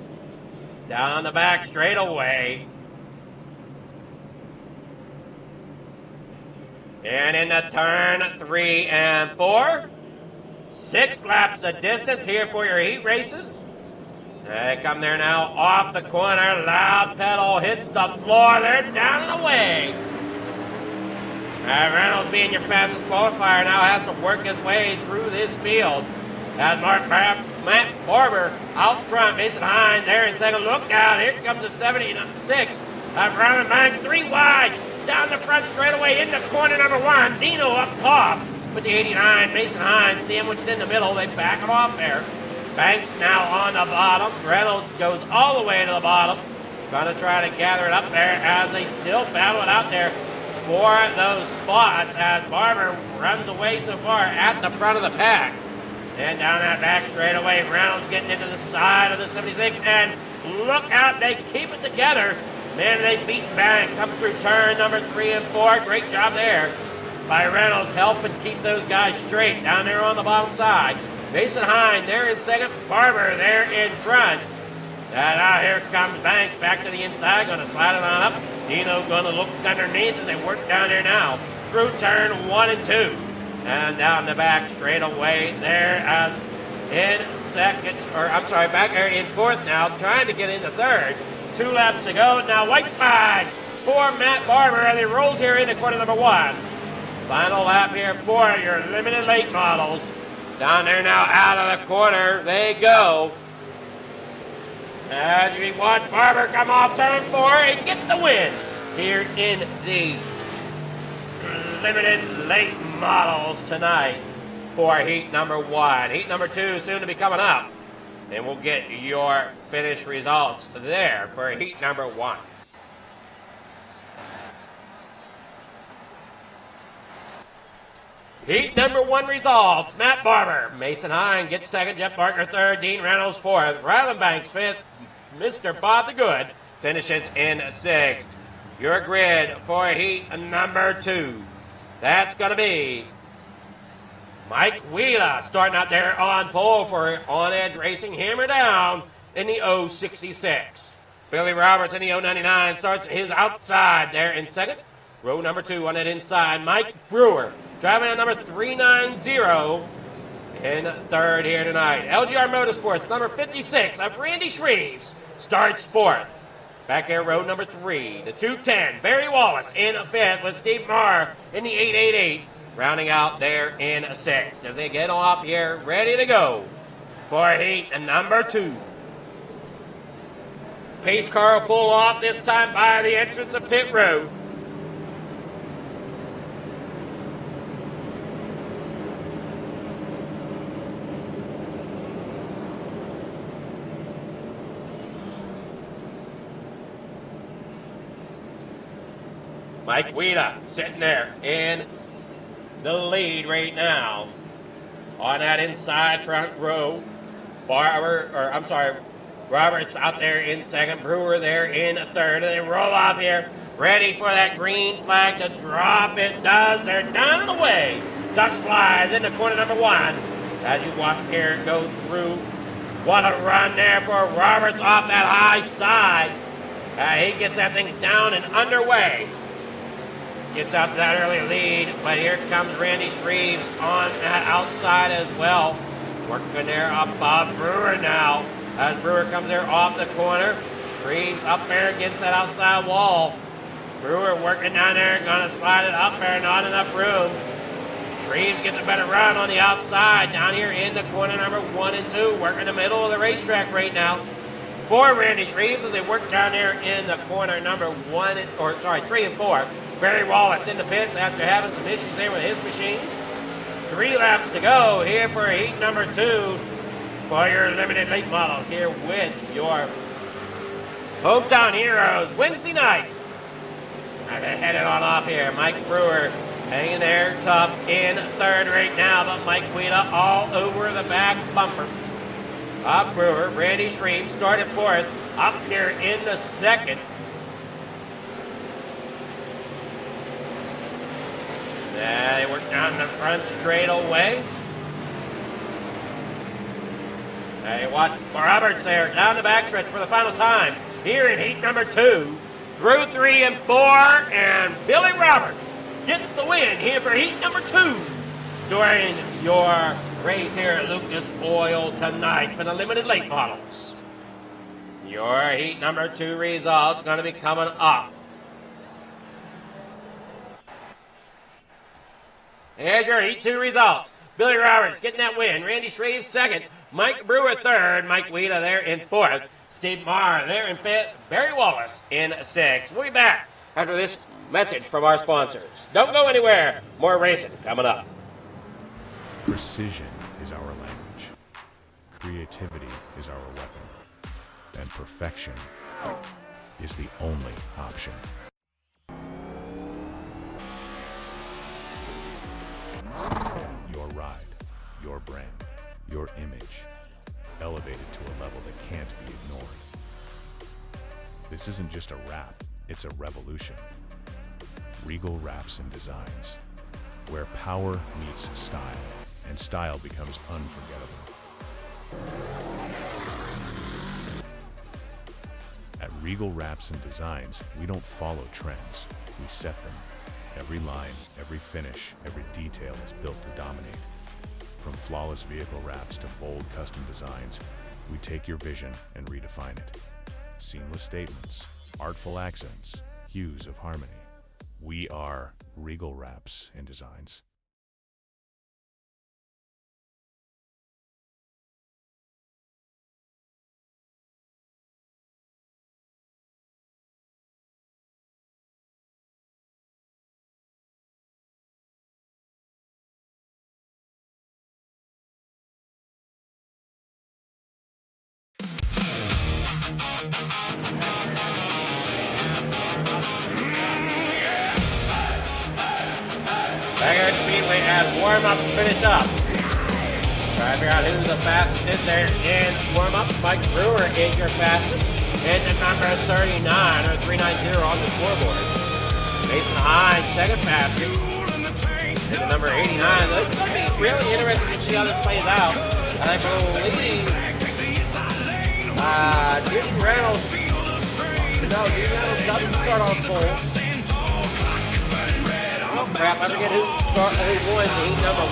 Down the back straightaway. And into turn 3 and 4. 6 laps of distance here for your heat races. They come there now off the corner. Loud pedal hits the floor. They're down and away. Reynolds, being your fastest qualifier, now has to work his way through this field. As Matt Barber out front. Mason Hine there in second. Look out. Here comes the 76. Ryland Banks 3 wide. Down the front straightaway into corner number 1. Dino up top with the 89. Mason Hine sandwiched in the middle. They back it off there. Banks now on the bottom. Reynolds goes all the way to the bottom. Going to try to gather it up there as they still battle it out there for those spots as Barber runs away so far at the front of the pack. And down that back straightaway, Reynolds getting into the side of the 76. And look out, they keep it together. Man, they beat Banks coming through turn number 3 and 4. Great job there by Reynolds, helping keep those guys straight down there on the bottom side. Mason Hine there in second. Barber there in front. And now here comes Banks back to the inside. Going to slide it on up. Dino going to look underneath as they work down there now. Through turn 1 and 2. And down the back straight away there as in second. Or I'm sorry, back there in fourth now. Trying to get into third. 2 laps to go. Now white flag for Matt Barber as he rolls here into corner number 1. Final lap here for your limited late models. Down there now out of the corner they go. As we watch Barber come off turn 4 and get the win here in the limited late models tonight for heat number 1. Heat number 2 soon to be coming up. And we'll get your finish results there for heat number 1. Heat number 1 results. Matt Barber, Mason Hine gets second, Jeff Barker third, Dean Reynolds fourth, Ryland Banks fifth, Mr. Bob the Good finishes in sixth. Your grid for heat number 2. That's going to be Mike Wheeler starting out there on pole for On Edge Racing, hammer down in the 066. Billy Roberts in the 099 starts his outside there in second. Row number 2 on that inside, Mike Brewer driving at number 390 in third here tonight. LGR Motorsports, number 56 of Randy Shreves, starts fourth. Back here, row number 3, the 210, Barry Wallace in fifth with Steve Marr in the 888, rounding out there in sixth. As they get off here, ready to go for heat number 2. Pace car will pull off this time by the entrance of pit road. Mike Weeda sitting there in the lead right now on that inside front row. Roberts out there in second, Brewer there in third, and they roll off here, ready for that green flag to drop. It does. They're down and away. Dust flies into corner number 1. As you watch here go through, what a run there for Roberts off that high side. He gets that thing down and underway. Gets out to that early lead, but here comes Randy Shreves on that outside as well. Working there above Brewer now. As Brewer comes there off the corner. Shreves up there against that outside wall. Brewer working down there, gonna slide it up there, not enough room. Shreves gets a better run on the outside, down here in the corner number 1 and 2, working the middle of the racetrack right now for Randy Shreves as they work down there in the corner number 3 and 4. Barry Wallace in the pits after having some issues there with his machine. 3 laps to go here for heat number 2 for your limited late models here with your hometown heroes Wednesday night. Now they're headed on off here. Mike Brewer hanging there tough in third right now, but Mike Weeda all over the back bumper of Brewer. Randy Shreves started fourth, up here in the second. They work down the front straightaway. They watch Roberts there down the backstretch for the final time here in heat number 2 through 3 and 4, and Billy Roberts gets the win here for heat number 2 during your race here at Lucas Oil tonight for the limited late models. Your heat number 2 results going to be coming up. Here's your heat 2 results. Billy Roberts getting that win. Randy Shreves second. Mike Brewer third. Mike Weeda there in fourth. Steve Marr there in fifth. Barry Wallace in sixth. We'll be back after this message from our sponsors. Don't go anywhere. More racing coming up. Precision is our language. Creativity is our weapon. And perfection is the only option. Your ride, your brand, your image, elevated to a level that can't be ignored. This isn't just a wrap, it's a revolution. Regal Wraps and Designs, where power meets style, and style becomes unforgettable. At Regal Wraps and Designs, we don't follow trends, we set them. Every line, every finish, every detail is built to dominate. From flawless vehicle wraps to bold custom designs, we take your vision and redefine it. Seamless statements, artful accents, hues of harmony. We are Regal Wraps and Designs. Vanguard Speedway as warm-ups finish up. Try to figure out who's the fastest in there in warm-up. Mike Brewer is your fastest. And the number 39 or 390 on the scoreboard. Mason Hines, second fastest. And the number 89. It's going to be really interesting to see how this plays out. I believe Jason Reynolds, doesn't start on pole. Oh crap, I forget who won heat number 1.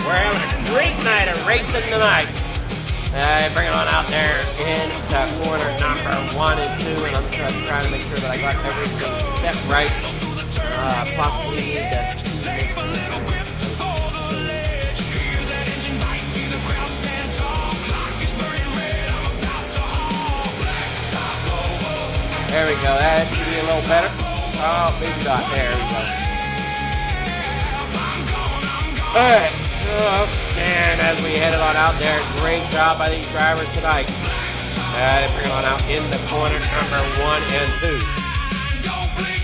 We're having a great night of racing tonight. Bring it on out there into corner number 1 and 2, and I'm trying to make sure that I got everything set right. Possibly need to there we go, that should be a little better. Oh, maybe not. There we go. All right. And as we headed on out there, great job by these drivers tonight. And bring on out in the corner number 1 and 2.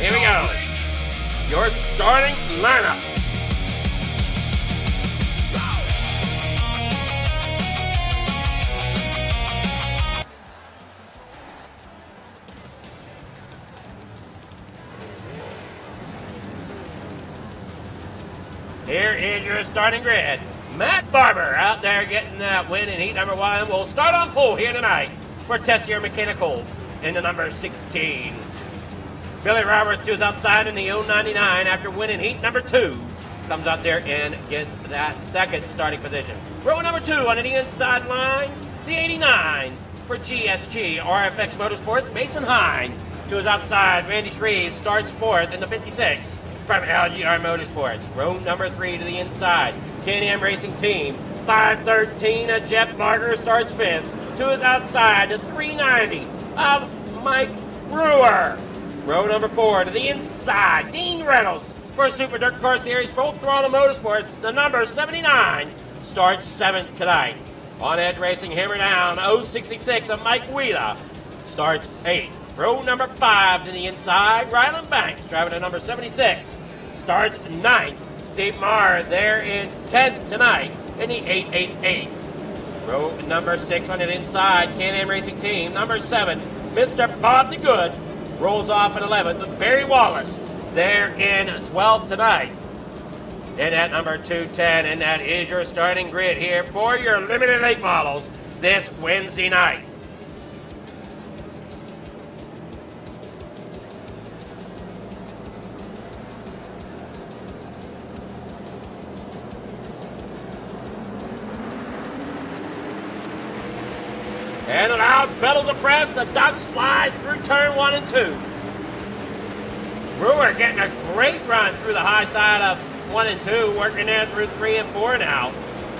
Here we go. Your starting lineup. Here is your starting grid. Matt Barber out there getting that win in heat number 1. Will start on pole here tonight for Tessier Mechanical in the number 16. Billy Roberts, who's outside in the 099 after winning heat number 2, comes out there and gets that second starting position. Row number 2 on the inside line, the 89 for GSG RFX Motorsports. Mason Hine, who is outside. Randy Shreves starts 4th in the 56 from LGR Motorsports. Row number 3 to the inside, Can-Am Racing Team. 513 Jeff Barger starts 5th. 2 is outside, the 390 of Mike Brewer. Row number 4 to the inside, Dean Reynolds for Super Dirt Car Series Full Throttle Motorsports. The number 79 starts 7th tonight. On Edge Racing, hammer down, 066 of Mike Wheeler starts 8th. Row number 5 to the inside, Ryland Banks driving the number 76 starts 9th. Steve Marr there in 10th tonight in the 888. Row number 6 on the inside, Can-Am Racing Team, number 7, Mr. Bob the Good rolls off at 11th with Barry Wallace there in 12th tonight. And at number 210, and that is your starting grid here for your limited late models this Wednesday night. And the loud pedals are pressed, the dust flies through turn 1 and 2. Brewer getting a great run through the high side of 1 and 2, working there through 3 and 4 now.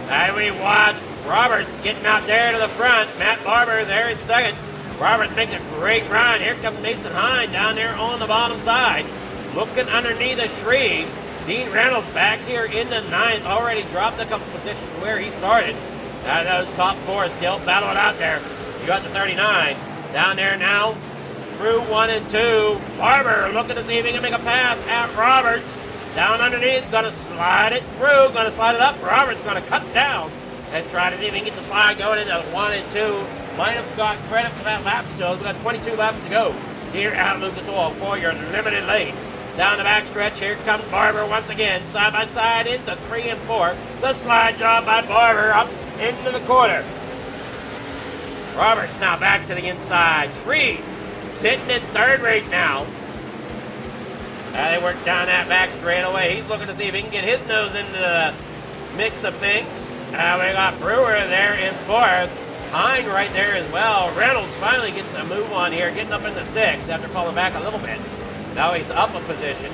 And we watch Roberts getting out there to the front. Matt Barber there in 2nd. Roberts makes a great run. Here comes Mason Hine down there on the bottom side. Looking underneath the Shreves. Dean Reynolds back here in the 9th. Already dropped a couple positions from where he started. Those top 4 still battling out there. You got the 39 down there now through 1 and 2. Barber looking to see if he can make a pass at Roberts. Down underneath, going to slide it through, going to slide it up. Roberts going to cut down and try to see if he can get the slide going into 1 and 2. Might have got credit for that lap still. We've got 22 laps to go here at Lucas Oil for your limited lates. Down the backstretch, here comes Barber once again, side by side into 3 and 4. The slide job by Barber up into the corner. Roberts now back to the inside. Shreves sitting in 3rd right now. They work down that back straightaway. He's looking to see if he can get his nose into the mix of things. We got Brewer there in 4th. Hine right there as well. Reynolds finally gets a move on here, getting up into 6th after falling back a little bit. Now he's up a position.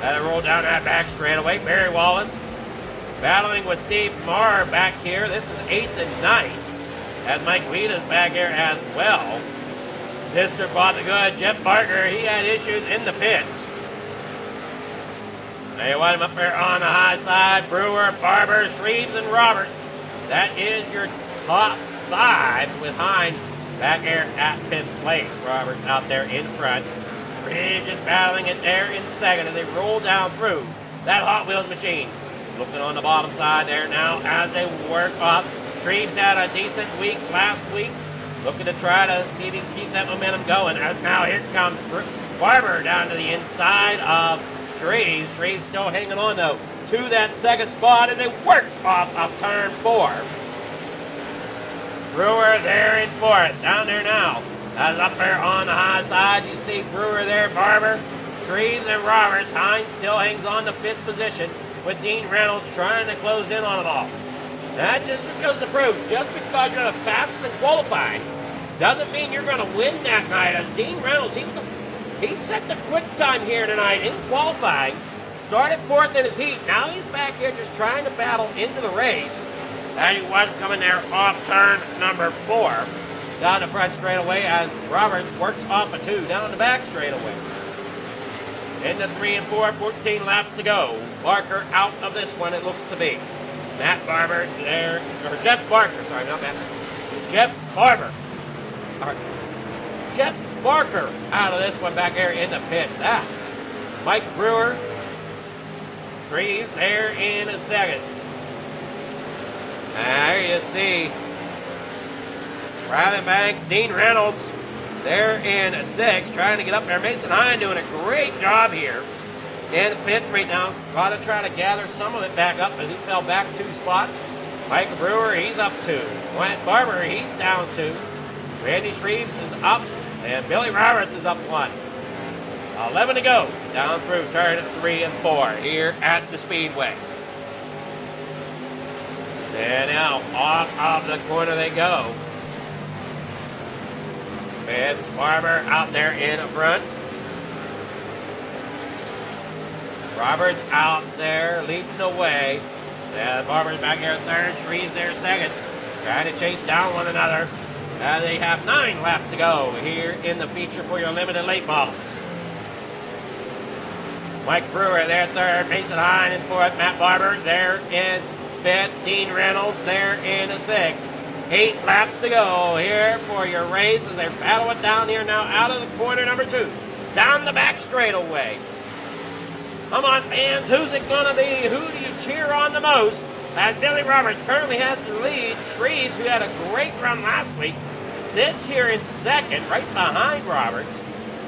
They roll down that back straightaway. Barry Wallace battling with Steve Marr back here. This is 8th and 9th. As Mike Wheeler's back here as well. Mr. Bob the Good, Jeff Barker, he had issues in the pits. They want him up there on the high side. Brewer, Barber, Shreves, and Roberts. That is your top 5 with Hine back here at 5th place. Roberts out there in front. Shreves is battling it there in 2nd as they roll down through that Hot Wheels machine. Looking on the bottom side there now as they work up. Shreves had a decent week last week. Looking to try to see if he can keep that momentum going. And now here comes Barber down to the inside of Shreves. Shreves still hanging on though to that 2nd spot, and they work off of turn 4. Brewer there in 4th. Down there now. As up there on the high side, you see Brewer there, Barber, Shreves, and Roberts. Hine still hangs on to 5th position with Dean Reynolds trying to close in on them all. That just goes to prove, just because you're the fastest in qualifying doesn't mean you're going to win that night. As Dean Reynolds, he set the quick time here tonight in qualifying. Started 4th in his heat. Now he's back here just trying to battle into the race. And he was coming there off turn number 4. Down the front straightaway as Roberts works off a 2 down the back straightaway. In the 3 and 4, 14 laps to go. Barker out of this one, it looks to be. Matt Barber there, or Jeff Barker, sorry, not Matt. Jeff Barber. All right. Jeff Barker out of this one back there in the pits. Mike Brewer. Freeze there in a second. There you see Riley Bank, Dean Reynolds there in a 6, trying to get up there. Mason Hine doing a great job here in the pit right now. Got to try to gather some of it back up as he fell back 2 spots. Mike Brewer, he's up 2. Wyatt Barber, he's down 2. Randy Shreves is up, and Billy Roberts is up 1. 11 to go down through turn 3 and 4 here at the Speedway. And now off of the corner they go. With Barber out there in front. Roberts out there leading the way. Barber's back here 3rd. Shreves there 2nd. Trying to chase down one another. They have 9 laps to go here in the feature for your limited late models. Mike Brewer there 3rd. Mason Hine in 4th. Matt Barber there in 5th. Dean Reynolds there in 6th. 8 laps to go here for your race as they're battling down here now out of the corner number 2. Down the back straightaway. Come on, fans. Who's it going to be? Who do you cheer on the most? As Billy Roberts currently has the lead. Shreves, who had a great run last week, sits here in 2nd, right behind Roberts.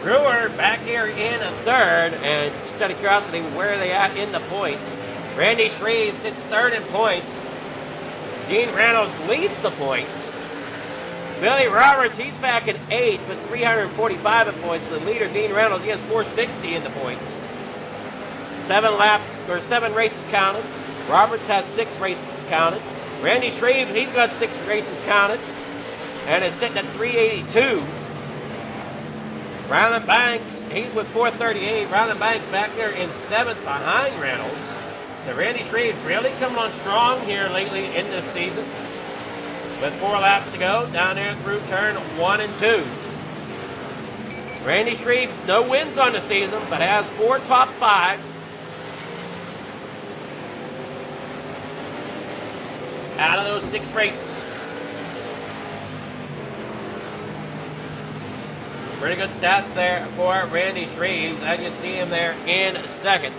Brewer back here in 3rd. And just out of curiosity, where are they at in the points? Randy Shreves sits 3rd in points. Dean Reynolds leads the points. Billy Roberts, he's back in 8th with 345 in points. The leader, Dean Reynolds, he has 460 in the points. 7 races counted. Roberts has 6 races counted. Randy Shreves, he's got 6 races counted and is sitting at 382. Ryland Banks, he's with 438. Ryland Banks back there in 7th behind Reynolds. The Randy Shreves really coming on strong here lately in this season. With 4 laps to go down there through turn 1 and 2. Randy Shreves, no wins on the season, but has 4 top 5s. Out of those 6 races. Pretty good stats there for Randy Shreves. And you see him there in 2nd.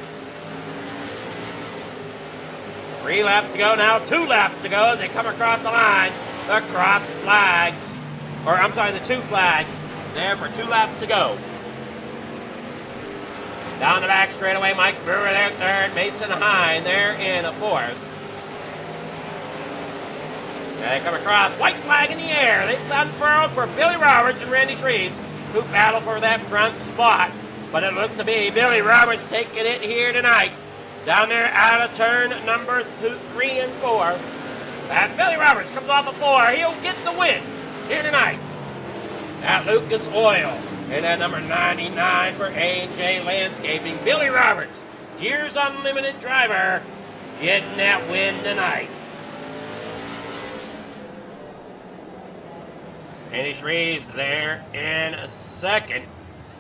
3 laps to go now, 2 laps to go as they come across the line. The cross flags, or I'm sorry, the 2 flags there for 2 laps to go. Down the back straightaway, Mike Brewer there 3rd, Mason Hine there in 4th. They come across, white flag in the air. It's unfurled for Billy Roberts and Randy Shreves, who battle for that front spot. But it looks to be Billy Roberts taking it here tonight. Down there out of turn number 2, 3, and 4. And Billy Roberts comes off a 4. He'll get the win here tonight at Lucas Oil. And at number 99 for A&J Landscaping, Billy Roberts, Gears Unlimited driver, getting that win tonight. Randy Shreves there in 2nd.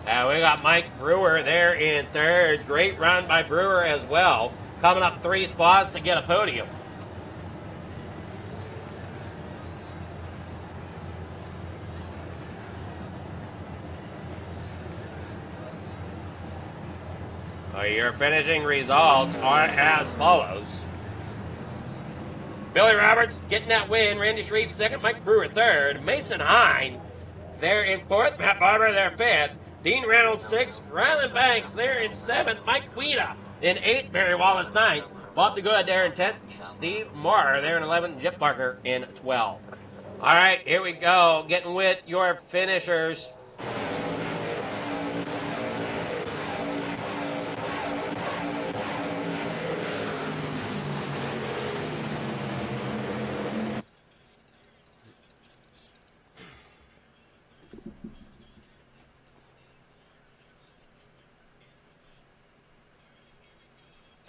We got Mike Brewer there in 3rd. Great run by Brewer as well. Coming up 3 spots to get a podium. Your finishing results are as follows. Billy Roberts getting that win. Randy Shreves 2nd. Mike Brewer 3rd. Mason Hine there in 4th. Matt Barber there 5th. Dean Reynolds 6th. Ryland Banks there in 7th. Mike Weeda in 8th. Barry Wallace 9th. Bob the Good there in 10th. Steve Marr there in 11th. Jeff Barker in 12th. All right, here we go. Getting with your finishers.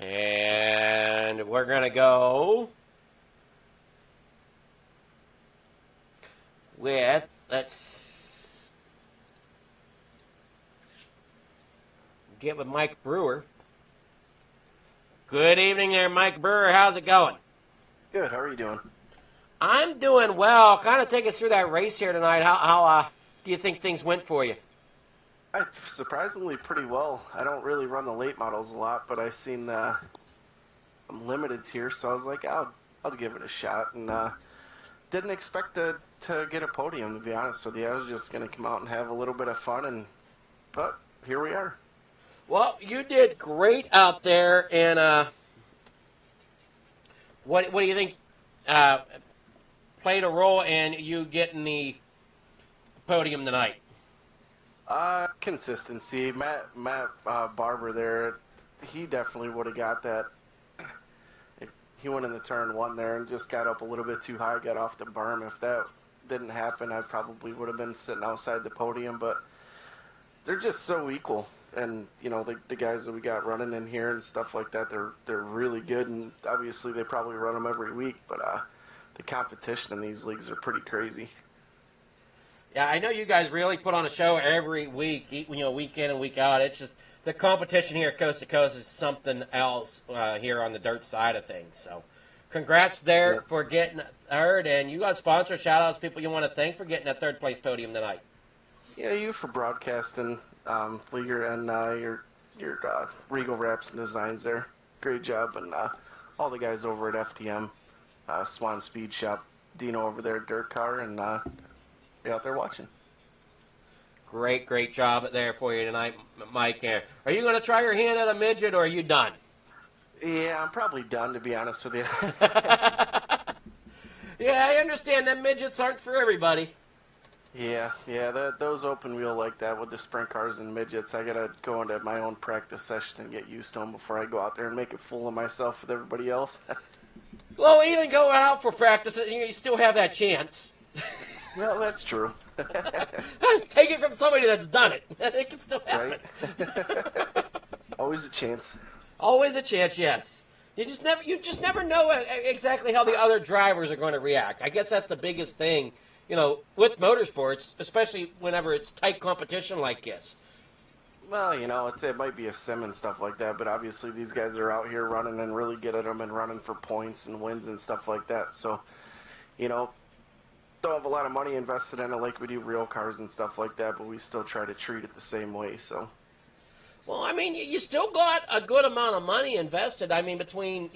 And we're going to go with, let's get with Mike Brewer. Good evening there, Mike Brewer. How's it going? Good. How are you doing? I'm doing well. Kind of take us through that race here tonight. How do you think things went for you? Surprisingly pretty well. I don't really run the late models a lot, but I seen some limiteds here, so I was like, I'll give it a shot, and didn't expect to get a podium, to be honest with you. I was just going to come out and have a little bit of fun, but here we are. Well, you did great out there, and what do you think played a role in you getting the podium tonight? Consistency. Matt Barber there, he definitely would have got that. He went in the turn one there and just got up a little bit too high, got off the berm. If that didn't happen, I probably would have been sitting outside the podium, but they're just so equal. And, you know, the guys that we got running in here and stuff like that, they're really good, and obviously they probably run them every week, but the competition in these leagues are pretty crazy. Yeah, I know you guys really put on a show every week, week in and week out. It's just the competition here coast to coast is something else here on the dirt side of things. So congrats there for getting third, and you got sponsor shout-outs, people you want to thank for getting that third-place podium tonight. Yeah, you for broadcasting, Flieger, and your Regal Wraps and Designs there. Great job, and all the guys over at FTM, Swan Speed Shop, Dino over there at Dirt Car, and be out there watching. Great job there for you tonight, Mike. Are you going to try your hand at a midget, or are you done? Yeah, I'm probably done, to be honest with you. Yeah, I understand that midgets aren't for everybody. Yeah, those open wheel like that with the sprint cars and midgets, I gotta go into my own practice session and get used to them before I go out there and make a fool of myself with everybody else. Well, even going out for practice, you still have that chance. Well, that's true. Take it from somebody that's done it. It can still happen. Right? Always a chance. Always a chance, yes. You just never know exactly how the other drivers are going to react. I guess that's the biggest thing, with motorsports, especially whenever it's tight competition like this. Well, it might be a sim and stuff like that, but obviously these guys are out here running and really good at them and running for points and wins and stuff like that. So, don't have a lot of money invested in it like we do real cars and stuff like that, but we still try to treat it the same way. So, well, I mean, you still got a good amount of money invested. I mean, between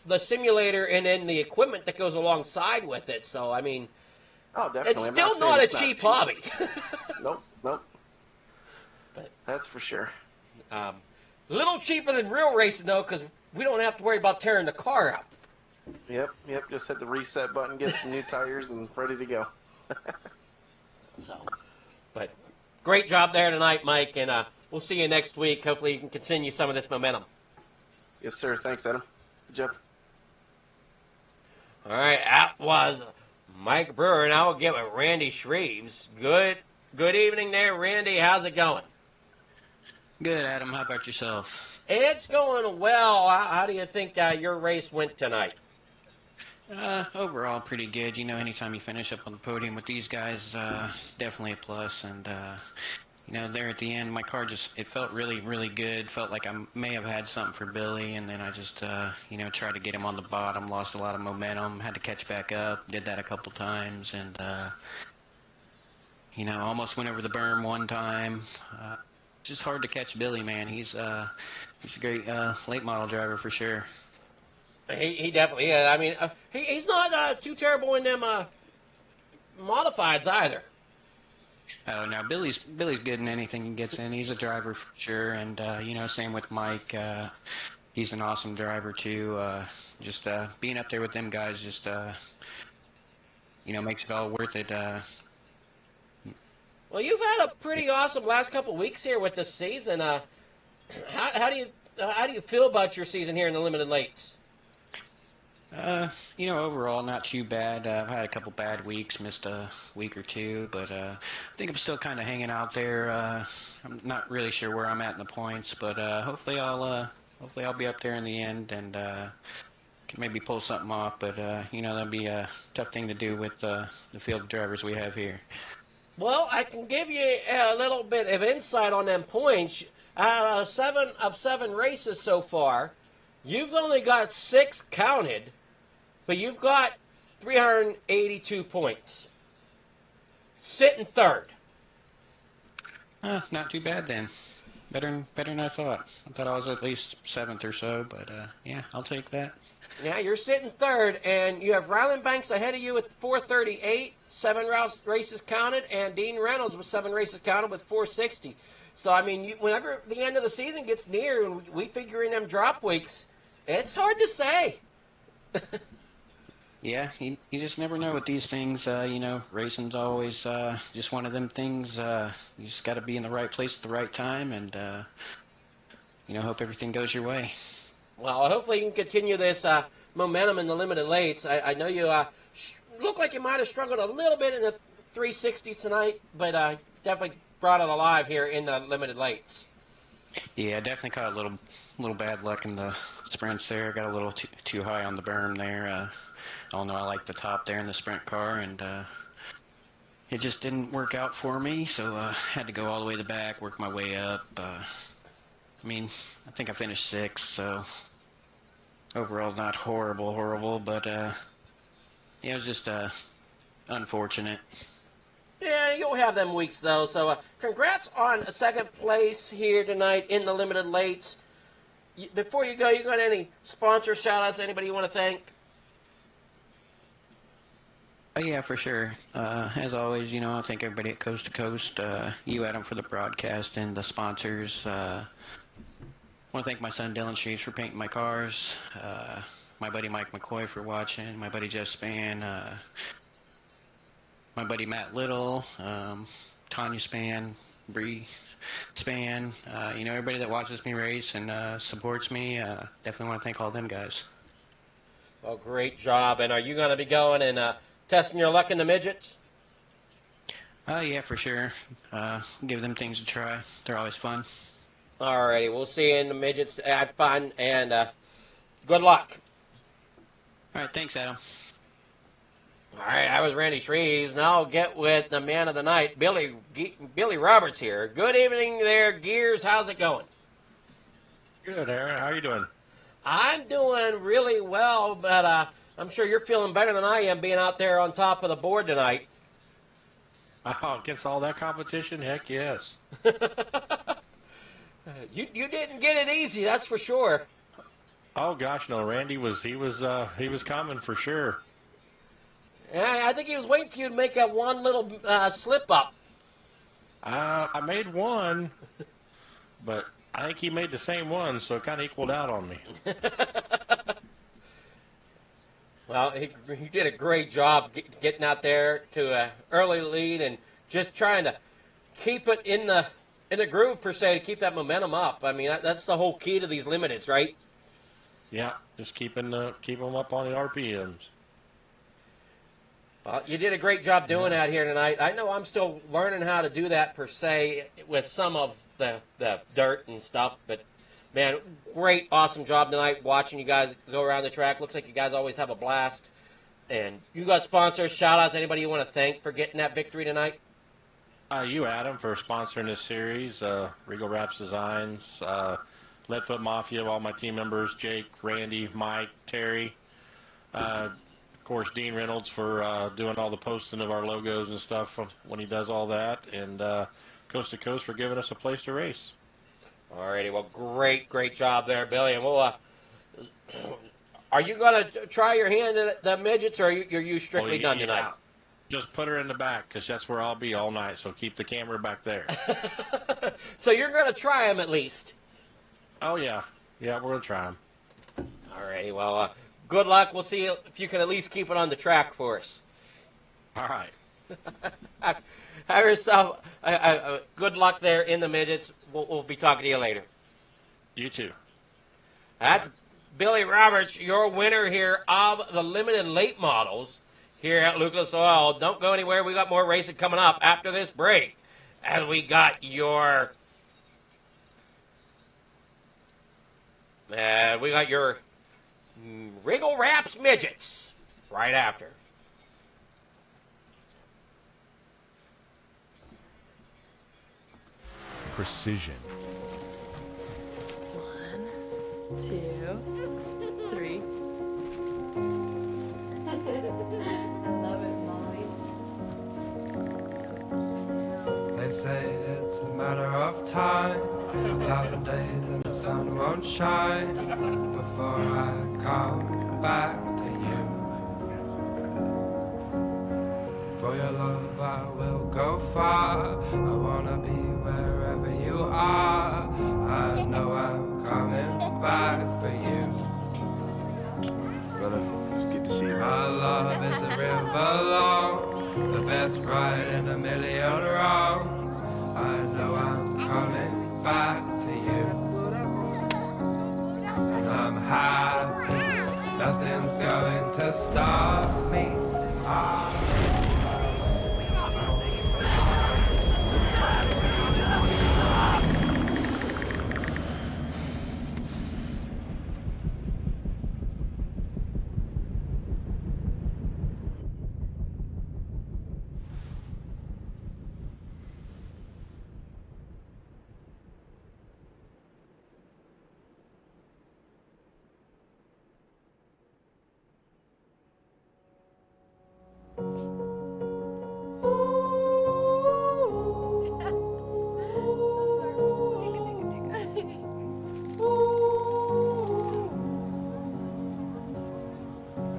the simulator and then the equipment that goes alongside with it. So, I mean, definitely. It's still not a cheap hobby. Nope. But that's for sure. A little cheaper than real racing though, because we don't have to worry about tearing the car up. Yep. Just hit the reset button, get some new tires, and ready to go. But great job there tonight, Mike, and we'll see you next week. Hopefully you can continue some of this momentum. Yes, sir. Thanks, Adam. Jeff. All right, that was Mike Brewer. Now we'll get with Randy Shreves. Good evening there, Randy. How's it going? Good, Adam. How about yourself? It's going well. How do you think your race went tonight? Overall, pretty good. Anytime you finish up on the podium with these guys, definitely a plus. And, there at the end, my car it felt really, really good. Felt like I may have had something for Billy. And then I just, tried to get him on the bottom. Lost a lot of momentum. Had to catch back up. Did that a couple times. And, almost went over the berm one time. Just hard to catch Billy, man. He's a great late model driver for sure. He definitely is. I mean, he's not too terrible in them modifieds either. Oh, no, Billy's good in anything he gets in. He's a driver for sure, and same with Mike. He's an awesome driver too. Just being up there with them guys just makes it all worth it. Well, you've had a pretty awesome last couple weeks here with the season. How do you feel about your season here in the limited lates? Overall not too bad. I've had a couple bad weeks, missed a week or two, but I think I'm still kind of hanging out there. I'm not really sure where I'm at in the points, but hopefully I'll be up there in the end and can maybe pull something off. But that'll be a tough thing to do with the field of drivers we have here. Well, I can give you a little bit of insight on them points. out of 7 of 7 races so far, you've only got 6 counted, but you've got 382 points. Sitting third. Not too bad then. Better than I thought. I thought I was at least 7th or so, but yeah, I'll take that. Yeah, you're sitting third, and you have Ryland Banks ahead of you with 438, 7 races counted, and Dean Reynolds with 7 races counted with 460. So, I mean, whenever the end of the season gets near and we figure in them drop weeks, it's hard to say. Yeah, you just never know with these things. You know, racing's always just one of them things. You just got to be in the right place at the right time, and you know, hope everything goes your way. Well, hopefully you can continue this momentum in the limited lates. I know you look like you might have struggled a little bit in the 360 tonight, but definitely brought it alive here in the limited lates. Yeah, definitely caught a little bad luck in the sprints there. Got a little too high on the berm there. I don't know, I like the top there in the sprint car, and it just didn't work out for me, so had to go all the way to the back, work my way up. I mean, I think I finished 6th, so overall not horrible, but yeah, it was just unfortunate. Yeah, you'll have them weeks, though. So congrats on 2nd place here tonight in the limited lates. Before you go, you got any sponsor shout-outs, anybody you want to thank? Oh, yeah, for sure. As always, you know, I thank everybody at Coast to Coast, you, Adam, for the broadcast, and the sponsors. I want to thank my son, Dylan Sheets, for painting my cars, my buddy Mike McCoy for watching, my buddy Jeff Spann, my buddy Matt Little, Tanya Spann, Bree Spann, you know, everybody that watches me race and supports me. Definitely want to thank all them guys. Well, great job. And are you going to be going and testing your luck in the midgets? Yeah, for sure. Give them things to try. They're always fun. Alrighty, we'll see you in the midgets. Have fun, and good luck. All right, thanks, Adam. All right, I was Randy Shreves. Now I'll get with the man of the night, Billy Roberts here. Good evening there, Gears. How's it going? Good, Aaron. How are you doing? I'm doing really well, but I'm sure you're feeling better than I am being out there on top of the board tonight. Oh, against all that competition? Heck yes. You didn't get it easy, that's for sure. Oh gosh, no. Randy was coming for sure. Yeah, I think he was waiting for you to make that one little slip up. I made one, but I think he made the same one, so it kind of equaled out on me. Well, he did a great job getting out there to an early lead and just trying to keep it in the groove, per se, to keep that momentum up. I mean, that's the whole key to these limiteds, right? Yeah, just keep them up on the RPMs. Well, you did a great job doing that here tonight. I know I'm still learning how to do that, per se, with some of the dirt and stuff, but man, great, awesome job tonight watching you guys go around the track. Looks like you guys always have a blast. And you got sponsors, shout-outs, anybody you want to thank for getting that victory tonight? You, Adam, for sponsoring this series, Regal Wraps Designs, Leadfoot Mafia, all my team members, Jake, Randy, Mike, Terry, of course, Dean Reynolds for doing all the posting of our logos and stuff when he does all that, and Coast to Coast for giving us a place to race. Alrighty, well, great job there, Billy. And we'll, are you going to try your hand at the midgets, or are you strictly done tonight? Just put her in the back, because that's where I'll be all night, so keep the camera back there. So you're going to try them at least? Oh, yeah. Yeah, we're going to try them. Alrighty, well, good luck. We'll see if you can at least keep it on the track for us. All right. Have yourself good luck there in the midgets. We'll be talking to you later. You too. That's Billy Roberts, your winner here of the limited late models here at Lucas Oil. Don't go anywhere. We got more racing coming up after this break. As we got your Regal Wraps midgets right after. Precision, 2, 3. Love it, Molly. They say it's a matter of time, 1,000 days and the sun won't shine before I come back to you. For your love I will go far, I wanna be wherever you are. I know I'm coming back for you. Brother, it's good to see you. My love is a river long, the best ride in a million wrongs. I know I'm coming back to you. And I'm happy, nothing's going to stop me.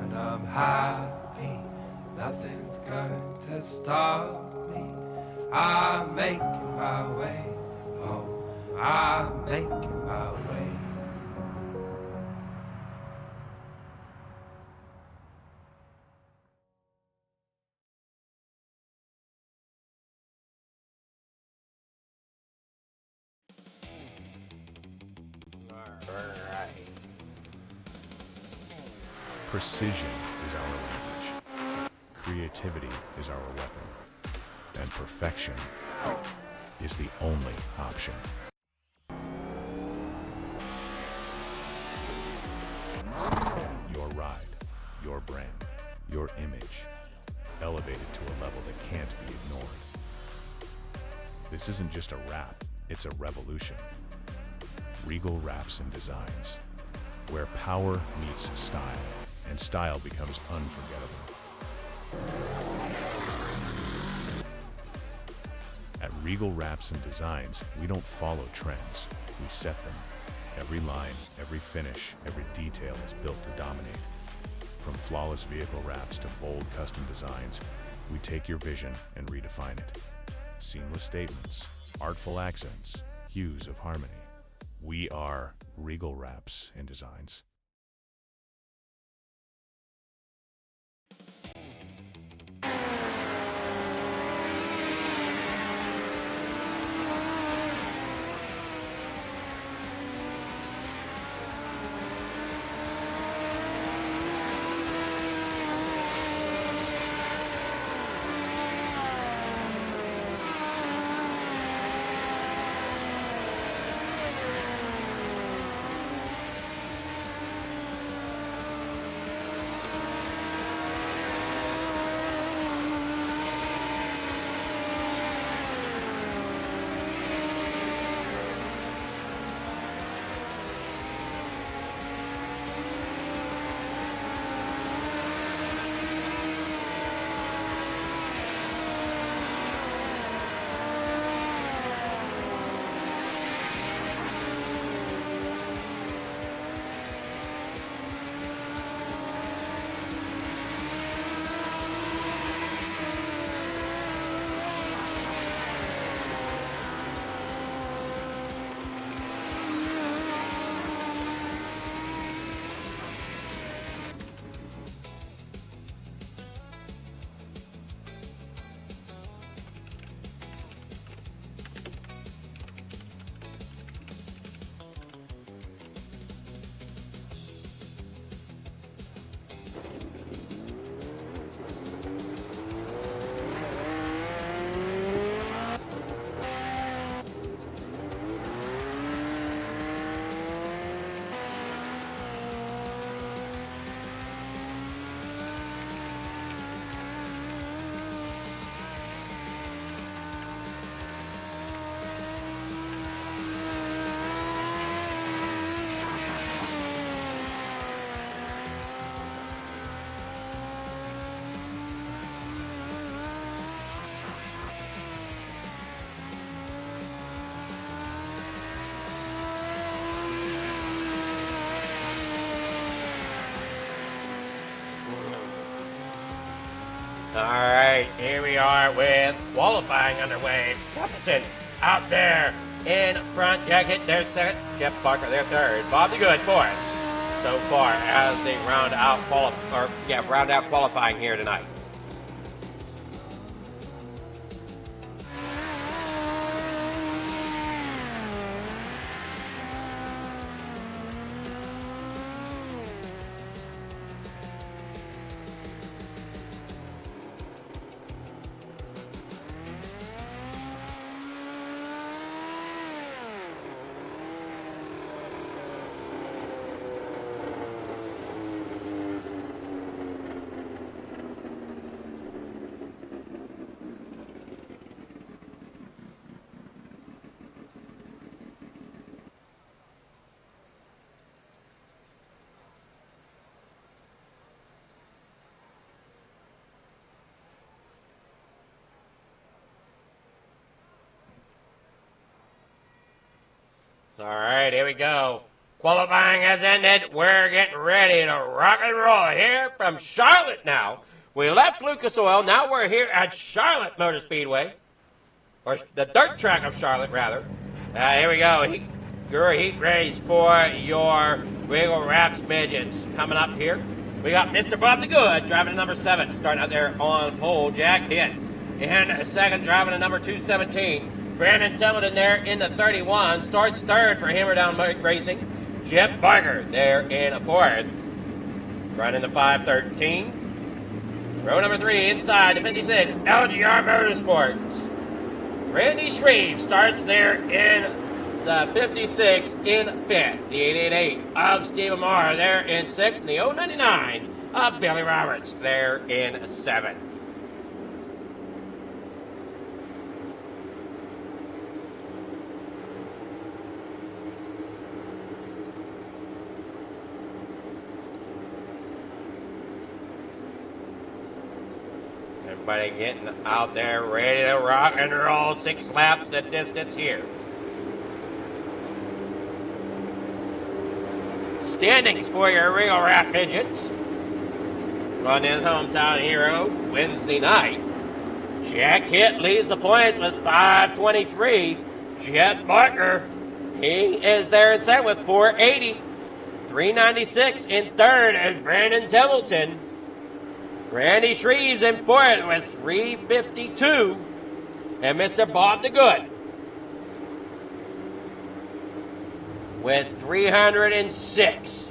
And I'm happy, nothing's going to stop me. I'm making my way home, I'm making my way. Alright. Precision is our language. Creativity is our weapon. And perfection is the only option. Your ride, your brand, your image, elevated to a level that can't be ignored. This isn't just a wrap, it's a revolution. Regal Wraps and Designs, where power meets style, and style becomes unforgettable. At Regal Wraps and Designs, we don't follow trends, we set them. Every line, every finish, every detail is built to dominate. From flawless vehicle wraps to bold custom designs, we take your vision and redefine it. Seamless statements, artful accents, hues of harmony. We are Regal Wraps and Designs. All right, here we are with qualifying underway. Templeton out there in front. Jack Hitt there second. Jeff Parker there third. Bob the Good fourth. So far as they round out qualifying here tonight. All right, here we go. Qualifying has ended. We're getting ready to rock and roll here from Charlotte now. We left Lucas Oil. Now we're here at Charlotte Motor Speedway. Or the dirt track of Charlotte, rather. Here we go. Your heat race for your Regal Raps midgets coming up here. We got Mr. Bob the Good driving to number 7, starting out there on pole. Jack Hitt in second, driving to number 217. Brandon Templeton there in the 31. Starts third for Hammerdown Racing. Jeff Barker there in a fourth. Running the 513. Row number 3 inside the 56. LGR Motorsports. Randy Shreve starts there in the 56 in 5th. The 888 of Steve Amar there in 6th. And the 099 of Billy Roberts there in 7th. Everybody getting out there ready to rock and roll. 6 laps the distance here. Standings for your Regal Rap midgets. Run in hometown hero Wednesday night. Jack Hitt leads the points with 523. Jeff Barker, he is there in second with 480. 396 in third is Brandon Templeton. Randy Shreves in fourth with 352. And Mr. Bob the Good with 306. So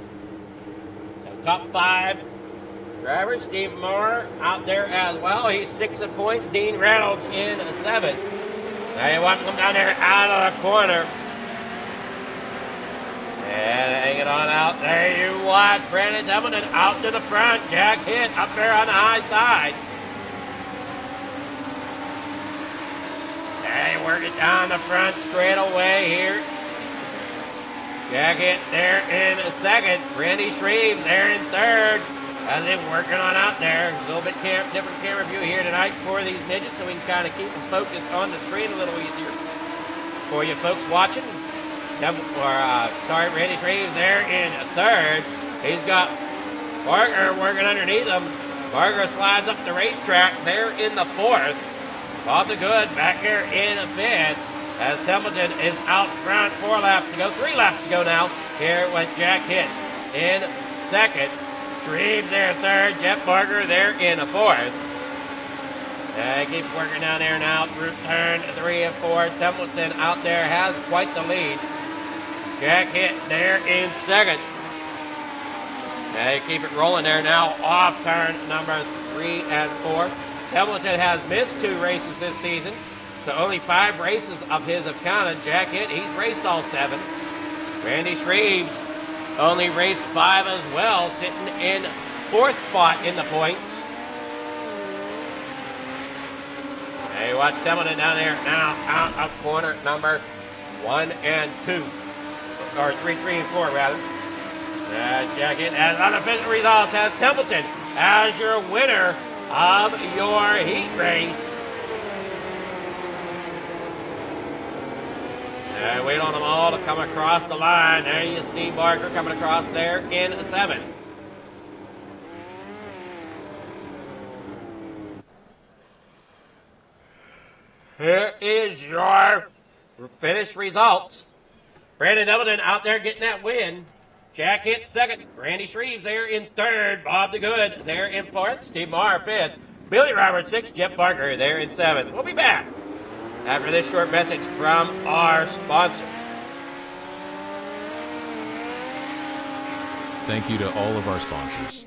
top 5 drivers. Steve Moore out there as well. He's 6 in points. Dean Reynolds in 7th. Now you want to come down there out of the corner. And hanging on out there, you watch Brandon Templeton out to the front. Jack Hitt up there on the high side. They work it down the front straight away here. Jack Hitt there in second. Randy Shreve there in third. As they're working on out there. A little bit different camera view here tonight for these midgets, so we can kind of keep them focused on the screen a little easier. For you folks watching. Randy Shreves there in third. He's got Barker working underneath him. Barker slides up the racetrack there in the 4th. Bob the Good back here in 5th. As Templeton is out front, 4 laps to go. 3 laps to go now here with Jack Hitt in 2nd. Shreves there 3rd. Jeff Barker there in 4th. Keeps working down there now through turn 3 and 4. Templeton out there has quite the lead. Jack Hitt there in 2nd. They keep it rolling there now off turn number 3 and 4. Templeton has missed 2 races this season, so only 5 races of his have counted. Jack Hitt, he's raced all 7. Randy Shreves only raced 5 as well, sitting in 4th spot in the points. Hey, watch Templeton down there now out of corner number 1 and 2. Or 3 and 4 rather. Jack Hitt, as unofficial results, has Templeton as your winner of your heat race. Wait on them all to come across the line. There you see Barker coming across there in 7th. Here is your finish results. Brandon Doubleton out there getting that win. Jack hit second. Randy Shreves there in third. Bob the Good there in fourth. Steve Maher fifth. Billy Roberts sixth. Jeff Barker there in seventh. We'll be back after this short message from our sponsor. Thank you to all of our sponsors.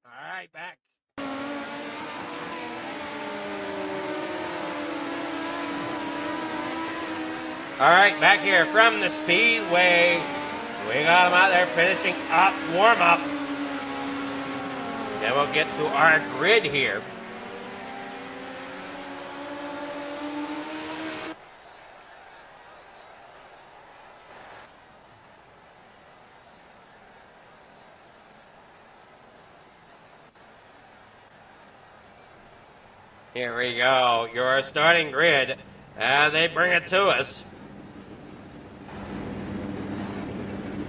All right, back. All right, back here from the Speedway. We got them out there finishing up warm-up. Then we'll get to our grid here. Here we go, your starting grid. They bring it to us.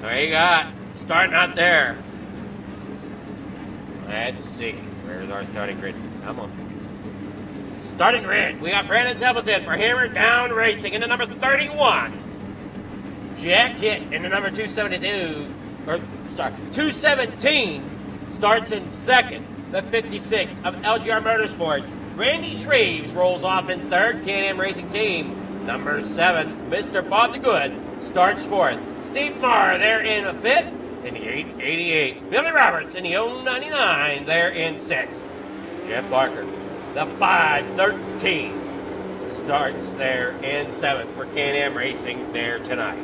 There you got, starting out there. Let's see, where's our starting grid? Come on. Starting grid, we got Brandon Templeton for Hammer Down Racing in the number 31. Jack Hitt in the number 217 starts in second. The 56 of LGR Motorsports. Randy Shreves rolls off in third. Can-Am Racing Team. Number 7, Mr. Bob the Good, starts fourth. Steve Maher there in fifth. In the 888. Billy Roberts in the 099 there in sixth. Jeff Barker, the 513, starts there in seventh for Can-Am Racing there tonight.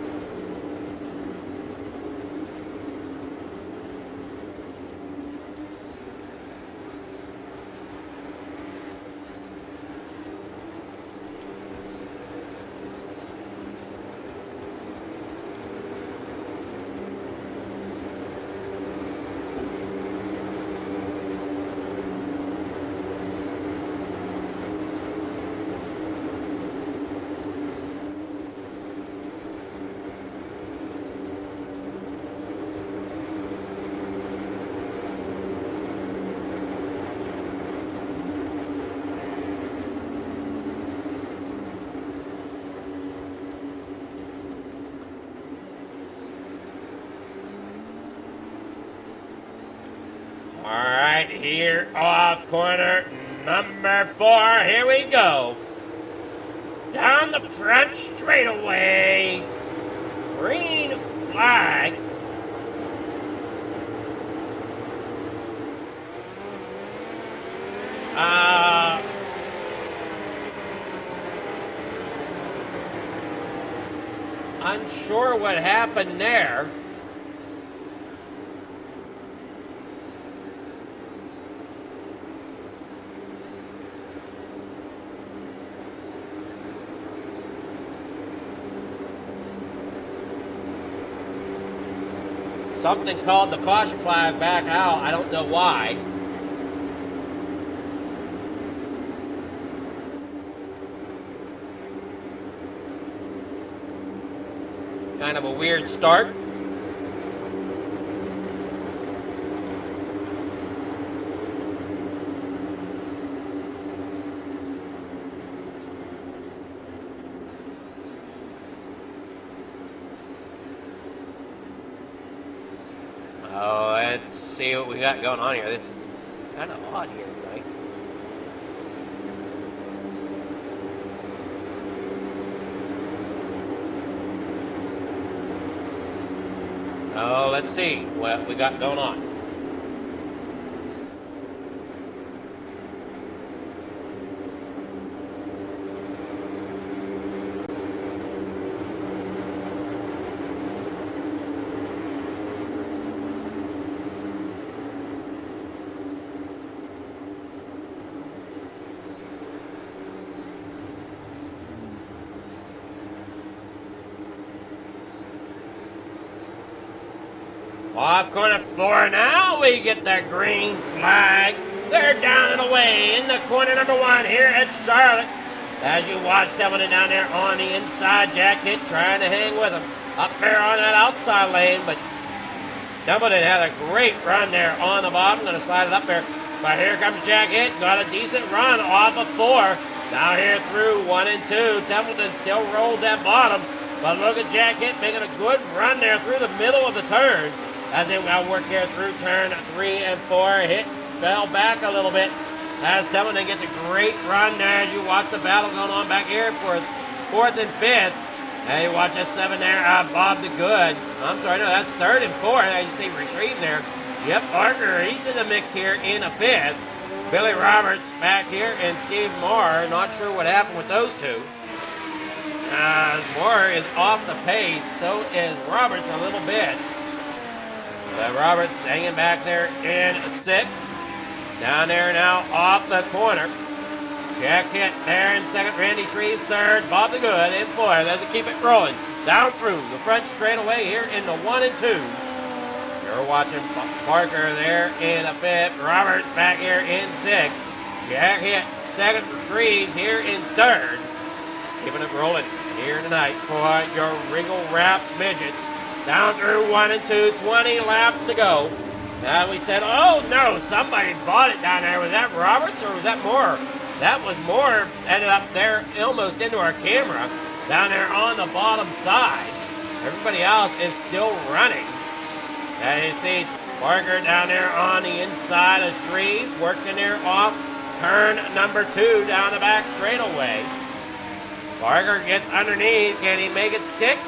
right, here off corner number 4. Here we go. Down the front straightaway. Green flag. Unsure what happened there. Something called the caution flag back out. I don't know why. Kind of a weird start. Oh, let's see what we got going on here. This is kind of odd here tonight. Oh, let's see what we got going on. Off corner 4 now, we get the green flag. They're down and away in the corner number 1 here at Charlotte. As you watch Templeton down there on the inside, Jack Hit trying to hang with him. Up there on that outside lane, but Templeton had a great run there on the bottom. Going to slide it up there. But here comes Jack Hit. Got a decent run off of 4. Now here through 1 and 2. Templeton still rolls that bottom. But look at Jack Hit making a good run there through the middle of the turn. As they now work here through turn 3 and 4. Hit fell back a little bit. As Templeton gets a great run there. As you watch the battle going on back here for 4th and 5th. And you watch this 7 there. Bob the Good. I'm sorry, no, that's 3rd and 4th. As you see Retrieve there. Yep, Parker, he's in the mix here in a 5th. Billy Roberts back here and Steve Moore. Not sure what happened with those two. Moore is off the pace. So is Roberts a little bit. Roberts hanging back there in 6th. Down there now off the corner. Jack Hit there in 2nd. Randy Shreves 3rd. Bob the Good in 4th. As they keep it rolling. Down through the front straightaway here in the 1 and 2. You're watching Parker there in the 5th. Roberts back here in 6th. Jack Hit 2nd. Shreves here in 3rd. Keeping it rolling here tonight for your Regal Raps Midgets. Down through 1 and 2, 20 laps to go. And we said, oh no, somebody bought it down there. Was that Roberts or was that Moore? That was Moore, ended up there almost into our camera. Down there on the bottom side. Everybody else is still running. And you see Parker down there on the inside of Shreves, working there off turn number 2 down the back straightaway. Parker gets underneath. Can he make it stick?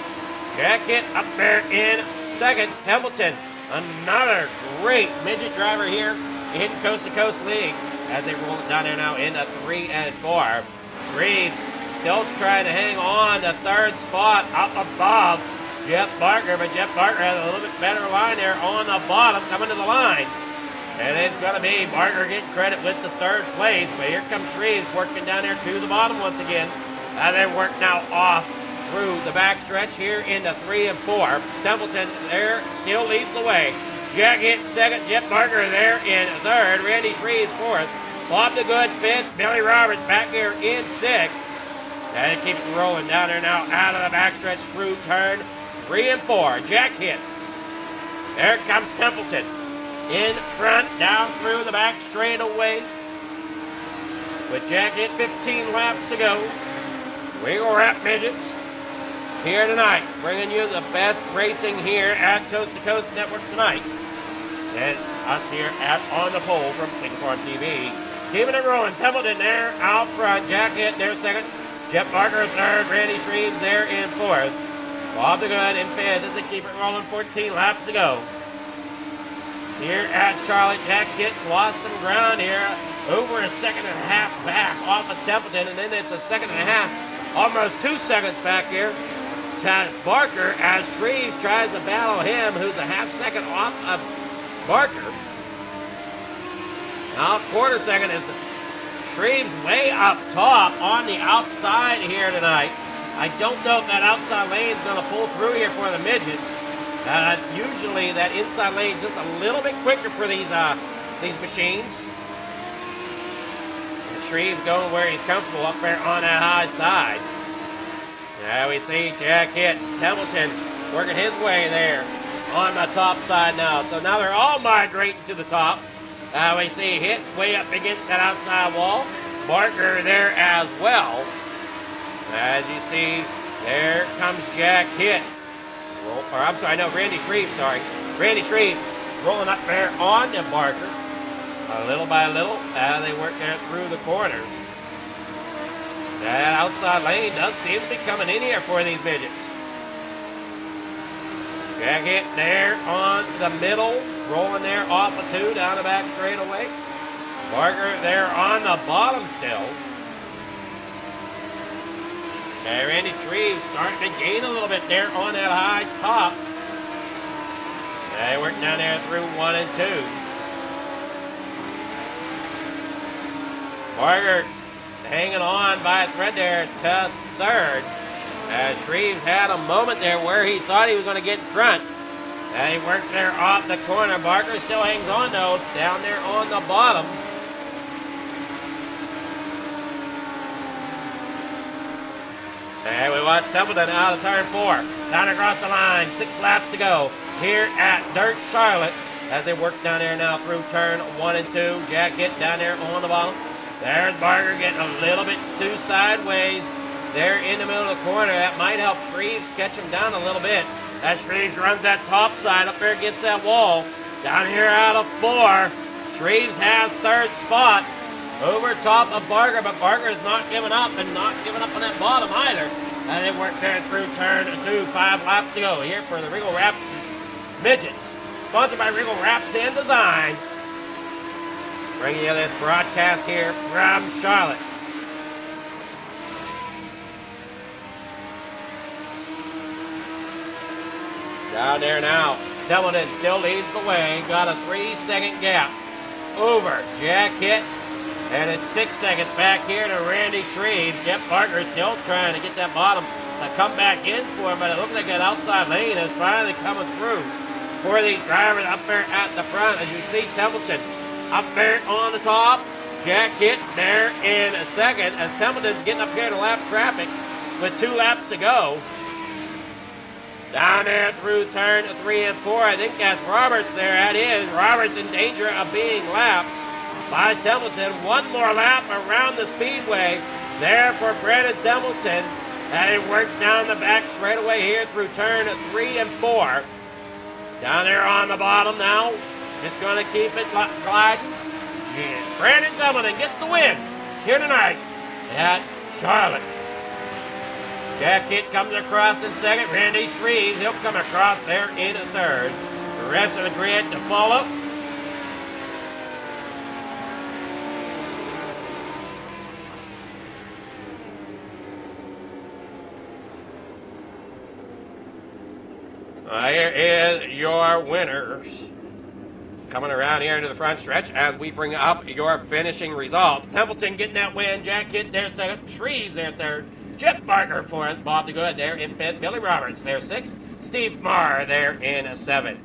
Jack Hit up there in 2nd. Templeton, another great midget driver here in Coast to Coast League as they roll it down there now into 3 and 4. Reeves still trying to hang on to 3rd spot up above Jeff Barker, but Jeff Barker has a little bit better line there on the bottom coming to the line. And it's going to be Barker getting credit with the 3rd place, but here comes Reeves working down there to the bottom once again. As they work now off through the back stretch here into 3 and 4. Templeton there still leads the way. Jack Hit 2nd. Jeff Barker there in 3rd. Randy Shreves 4th. Bob the Good 5th. Billy Roberts back here in 6th. And it keeps rolling down there now out of the back stretch through turn 3 and 4. Jack Hit. There comes Templeton. In front, down through the back straightaway. With Jack Hit 15 laps to go. Regal Rap Midgets here tonight, bringing you the best racing here at Coast to Coast Network tonight. And us here on the pole from Lincoln Farm TV. Keeping it rolling. Templeton there out front. Jack Hitt there second. Jeff Barker third. Randy Shreves there in fourth. Bob the Good in fifth as they keep it rolling. 14 laps to go. Here at Charlotte, Jack Hitt's lost some ground here. Over a second and a half back off of Templeton, and then it's a second and a half, almost 2 seconds back here. Chad Barker as Shreve tries to battle him, who's a half second off of Barker. Now, quarter second is Shreve's way up top on the outside here tonight. I don't know if that outside lane is going to pull through here for the midgets. Usually that inside lane is just a little bit quicker for these machines. And Shreve's going where he's comfortable up there on that high side. Now we see Jack Hitt, Templeton working his way there on the top side now. So now they're all migrating to the top. We see Hitt way up against that outside wall. Barker there as well. As you see, there comes Jack Hitt. Randy Shreve, Randy Shreve rolling up there on to Barker. Little by little, as they work there through the corners. That outside lane does seem to be coming in here for these midgets. Jack Hitt there on the middle, rolling there off of 2 down the back straightaway. Barker there on the bottom still. Okay, Randy Shreve starting to gain a little bit there on that high top. They work down there through 1 and 2. Barker hanging on by a thread there to third. As Shreves had a moment there where he thought he was going to get in front. And he worked there off the corner. Barker still hangs on though, down there on the bottom. And we watch Templeton out of turn 4. Down across the line, 6 laps to go here at Dirt Charlotte. As they work down there now through turn 1 and 2. Jack Hitt down there on the bottom. There's Barker getting a little bit too sideways there in the middle of the corner. That might help Shreves catch him down a little bit. As Shreves runs that top side up there against that wall. Down here out of 4. Shreves has third spot over top of Barker, but Barker is not giving up and not giving up on that bottom either. And they work there through turn 2, 5 laps to go here for the Regal Wraps Midgets. Sponsored by Regal Wraps and Designs. Bringing you this broadcast here from Charlotte. Down there now. Templeton still leads the way. Got a 3-second gap over Jack Hitt. And it's 6 seconds back here to Randy Shreve. Jeff Barker still trying to get that bottom to come back in for him, but it looks like that outside lane is finally coming through for these drivers up there at the front. As you see Templeton up there on the top. Jack Hitt there in a second as Templeton's getting up here to lap traffic with 2 laps to go. Down there through turn 3 and 4. I think that's Roberts there. That is. Roberts in danger of being lapped by Templeton. 1 more lap around the speedway there for Brandon Templeton. And it works down the back straightaway here through turn 3 and 4. Down there on the bottom now. Just going to keep it gliding. Yeah. Brandon Templeton gets the win here tonight at Charlotte. Jack Hitt comes across in second. Randy Shreves, he'll come across there in third. The rest of the grid to follow. Here is your winners. Coming around here to the front stretch as we bring up your finishing results. Templeton getting that win. Jack Hitt there second. Shreves there third. Jeff Barker fourth. Bob the Good there in fifth. Billy Roberts there sixth. Steve Marr there in seventh.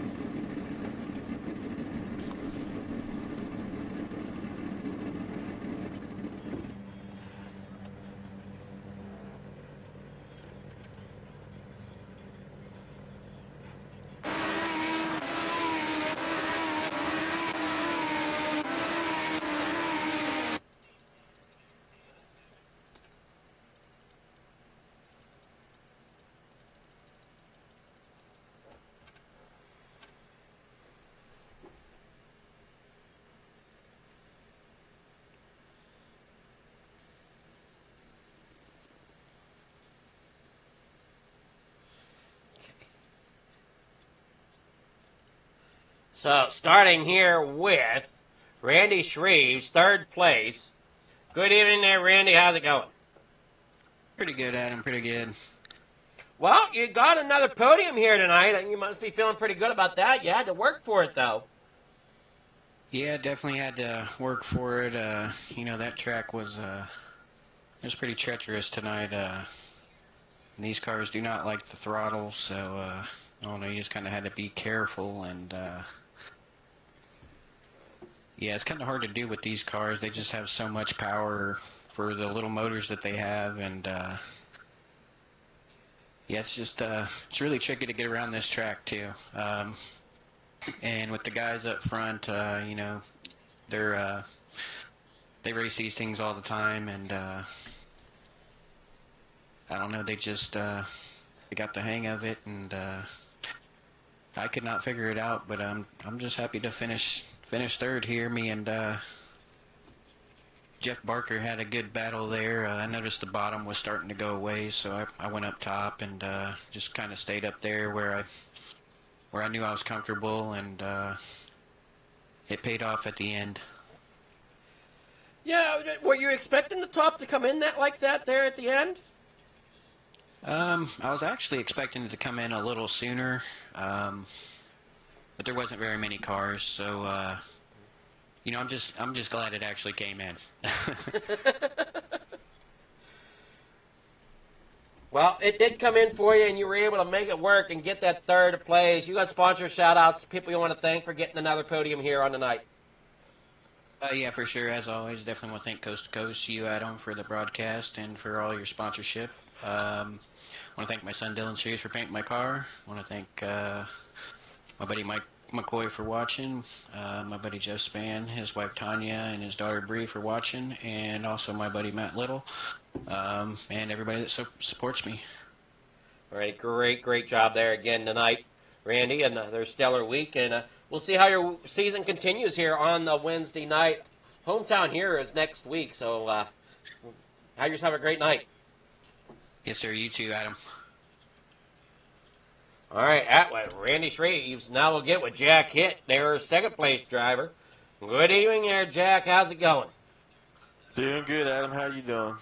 So, starting here with Randy Shreves, third place. Good evening there, Randy. How's it going? Pretty good, Adam. Pretty good. Well, you got another podium here tonight, and you must be feeling pretty good about that. You had to work for it, though. Yeah, definitely had to work for it. That track was pretty treacherous tonight. These cars do not like the throttle, so you just kind of had to be careful. And yeah, it's kind of hard to do with these cars. They just have so much power for the little motors that they have, and yeah, it's really tricky to get around this track too. And with the guys up front, they race these things all the time, and I don't know, they got the hang of it, and I could not figure it out. But I'm just happy to finish third here. Me and Jeff Barker had a good battle there. I noticed the bottom was starting to go away, so I went up top and just kind of stayed up there where I knew I was comfortable, and it paid off at the end. Yeah, were you expecting the top to come in like that there at the end? I was actually expecting it to come in a little sooner, but there wasn't very many cars, so I'm just glad it actually came in. Well, it did come in for you, and you were able to make it work and get that third place. You got sponsor shout-outs, people you want to thank for getting another podium here on the night. Yeah, for sure. As always, definitely want to thank Coast to Coast, you, Adam, for the broadcast and for all your sponsorship. I want to thank my son, Dylan Shoes, for painting my car. I want to thank my buddy Mike McCoy for watching, my buddy Jeff Spann, his wife Tanya, and his daughter Bree for watching, and also my buddy Matt Little, and everybody that supports me. All right, great job there again tonight, Randy, another stellar week, and we'll see how your season continues here on the Wednesday night. Hometown here is next week, so have yourself a great night. Yes, sir. You too, Adam. All right, Randy Shreves. Now we'll get with Jack Hitt, their second place driver. Good evening there, Jack. How's it going? Doing good, Adam. How you doing?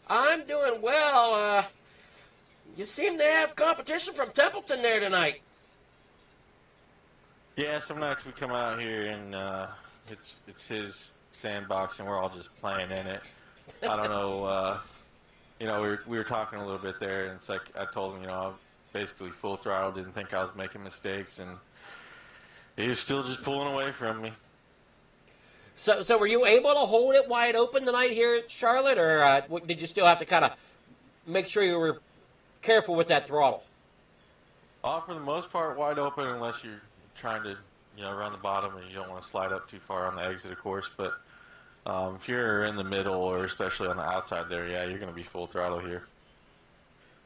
I'm doing well. You seem to have competition from Templeton there tonight. Yeah, some nights we come out here and it's his sandbox and we're all just playing in it. I don't know. We were talking a little bit there, and it's like I told him, I basically full throttle, didn't think I was making mistakes, and he was still just pulling away from me. So were you able to hold it wide open tonight here at Charlotte, or did you still have to kind of make sure you were careful with that throttle? For the most part, wide open, unless you're trying to, run the bottom and you don't want to slide up too far on the exit, of course. But if you're in the middle, or especially on the outside there, yeah, you're going to be full throttle here.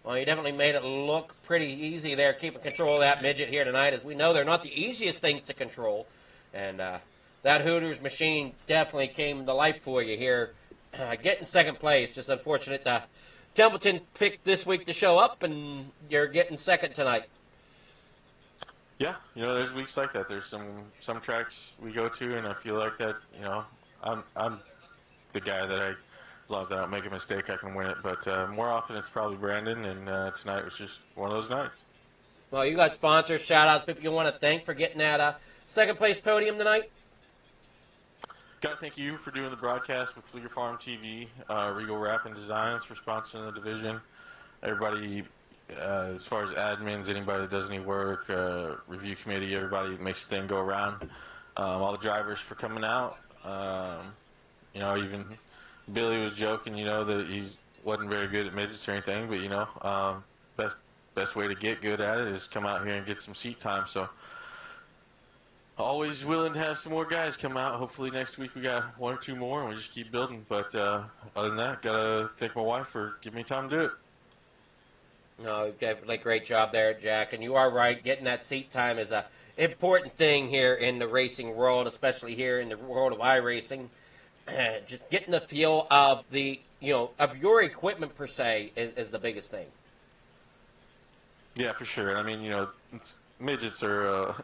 Well, you definitely made it look pretty easy there, keeping control of that midget here tonight. As we know, they're not the easiest things to control. And that Hooters machine definitely came to life for you here. Getting second place, just unfortunate. Templeton picked this week to show up, and you're getting second tonight. Yeah, there's weeks like that. There's some tracks we go to, and I feel like that, I'm the guy that as long as I don't make a mistake, I can win it. But more often it's probably Brandon, and tonight was just one of those nights. Well, you got sponsors, shout-outs, people you want to thank for getting that second-place podium tonight? Got to thank you for doing the broadcast with Fleeger Farm TV, Regal Wrap and Designs for sponsoring the division. Everybody, as far as admins, anybody that does any work, review committee, everybody that makes the thing go around. All the drivers for coming out. Even Billy was joking, that he wasn't very good at midgets or anything, but best way to get good at it is come out here and get some seat time. So always willing to have some more guys come out. Hopefully next week we got one or two more and we just keep building. But other than that, gotta thank my wife for giving me time to do it. No, definitely great job there, Jack. And you are right, getting that seat time is a important thing here in the racing world, especially here in the world of iRacing. Just getting the feel of of your equipment per se is the biggest thing. Yeah, for sure. I mean, midgets are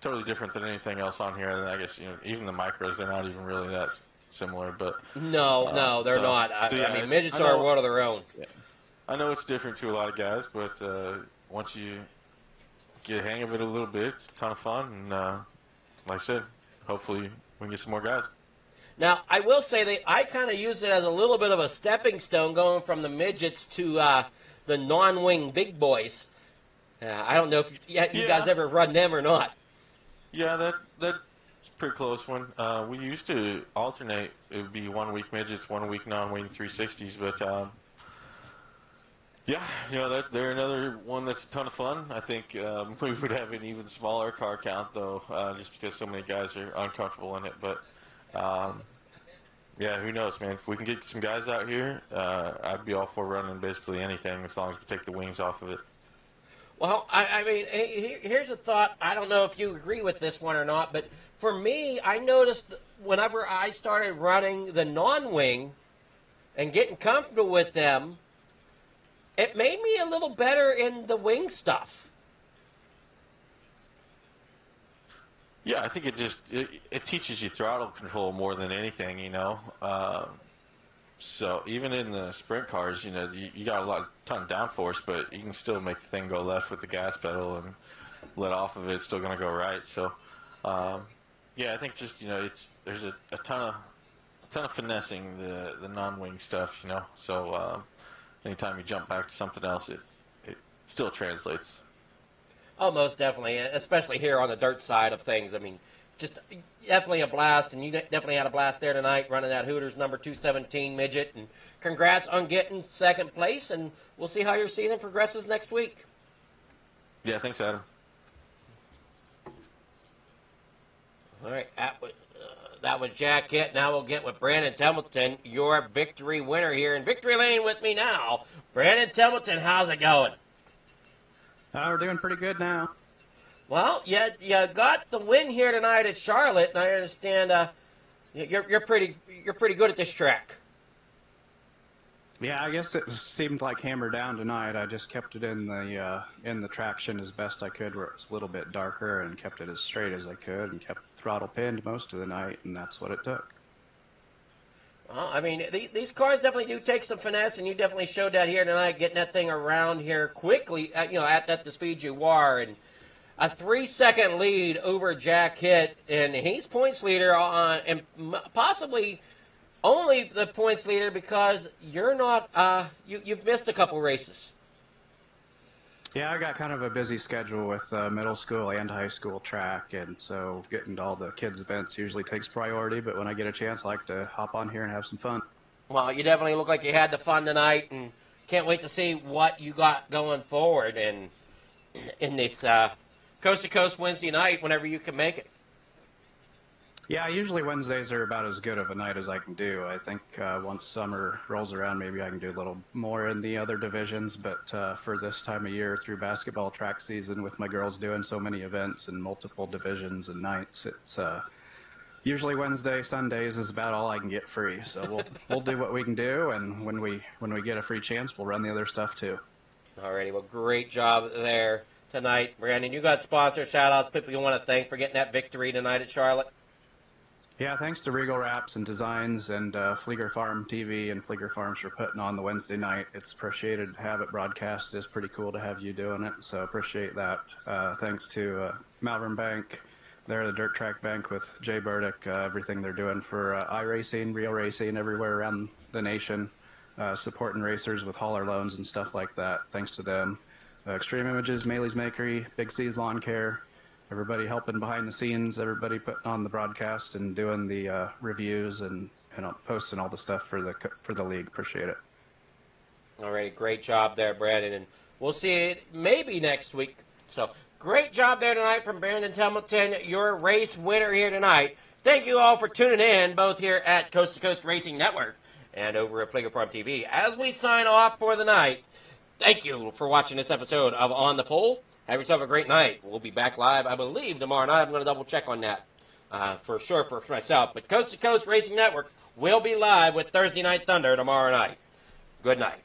totally different than anything else on here. And I guess even the micros, they're not even really that similar. But no, they're not. I mean, midgets are one of their own. Yeah. I know it's different to a lot of guys, but once you get a hang of it a little bit, it's a ton of fun. And like I said, hopefully we can get some more guys. Now, I will say that I kind of use it as a little bit of a stepping stone going from the midgets to the non-wing big boys. I don't know if you guys ever run them or not. Yeah, that's a pretty close one. We used to alternate. It would be 1 week midgets, 1 week non-wing 360s, but yeah, they're another one that's a ton of fun. I think we would have an even smaller car count, though, just because so many guys are uncomfortable in it. But yeah, who knows, man? If we can get some guys out here, I'd be all for running basically anything as long as we take the wings off of it. Well, I mean, here's a thought. I don't know if you agree with this one or not, but for me, I noticed whenever I started running the non-wing and getting comfortable with them, it made me a little better in the wing stuff. Yeah, I think it teaches you throttle control more than anything, So even in the sprint cars, you got a ton of downforce, but you can still make the thing go left with the gas pedal and let off of it. It's still going to go right. So yeah, I think just there's a ton of finessing the non-wing stuff, So anytime you jump back to something else, it still translates. Oh, most definitely, especially here on the dirt side of things. I mean, just definitely a blast, and you definitely had a blast there tonight running that Hooters number 217 midget. And congrats on getting second place, and we'll see how your season progresses next week. Yeah, thanks, Adam. All right, that was Jack Hitt. Now we'll get with Brandon Templeton, your victory winner here in Victory Lane with me now. Brandon Templeton, how's it going? We're doing pretty good now. Well, you got the win here tonight at Charlotte, and I understand you're pretty good at this track. Yeah, I guess it seemed like hammer down tonight. I just kept it in the traction as best I could, where it was a little bit darker, and kept it as straight as I could, and kept the throttle pinned most of the night, and that's what it took. Well, I mean, these cars definitely do take some finesse, and you definitely showed that here tonight, getting that thing around here quickly, at the speed you are, and a 3-second lead over Jack Hitt, and he's points leader and possibly only the points leader because you're not. You've missed a couple races. Yeah, I got kind of a busy schedule with middle school and high school track, and so getting to all the kids' events usually takes priority, but when I get a chance, I like to hop on here and have some fun. Well, you definitely look like you had the fun tonight, and can't wait to see what you got going forward in this Coast to Coast Wednesday night whenever you can make it. Yeah, usually Wednesdays are about as good of a night as I can do. I think once summer rolls around, maybe I can do a little more in the other divisions, but for this time of year through basketball track season with my girls doing so many events and multiple divisions and nights, it's usually Wednesday, Sundays is about all I can get free. So we'll do what we can do, and when we get a free chance, we'll run the other stuff too. Alrighty, well, great job there tonight, Brandon. You got sponsor shout-outs, people you want to thank for getting that victory tonight at Charlotte? Yeah, thanks to Regal Wraps and Designs and Flieger Farm TV and Flieger Farms for putting on the Wednesday night. It's appreciated to have it broadcast. It's pretty cool to have you doing it, so appreciate that. Thanks to Malvern Bank. They're the Dirt Track Bank with Jay Burdick, everything they're doing for iRacing, real racing everywhere around the nation, supporting racers with hauler loans and stuff like that. Thanks to them. Extreme Images, Maley's Makery, Big C's Lawn Care. Everybody helping behind the scenes, everybody putting on the broadcast and doing the reviews and posting all the stuff for the league. Appreciate it. All right, great job there, Brandon, and we'll see it maybe next week. So great job there tonight from Brandon Templeton, your race winner here tonight. Thank you all for tuning in, both here at Coast to Coast Racing Network and over at Flieger Farm TV. As we sign off for the night, thank you for watching this episode of On the Pole. Have yourself a great night. We'll be back live, I believe, tomorrow night. I'm going to double check on that for sure for myself. But Coast to Coast Racing Network will be live with Thursday Night Thunder tomorrow night. Good night.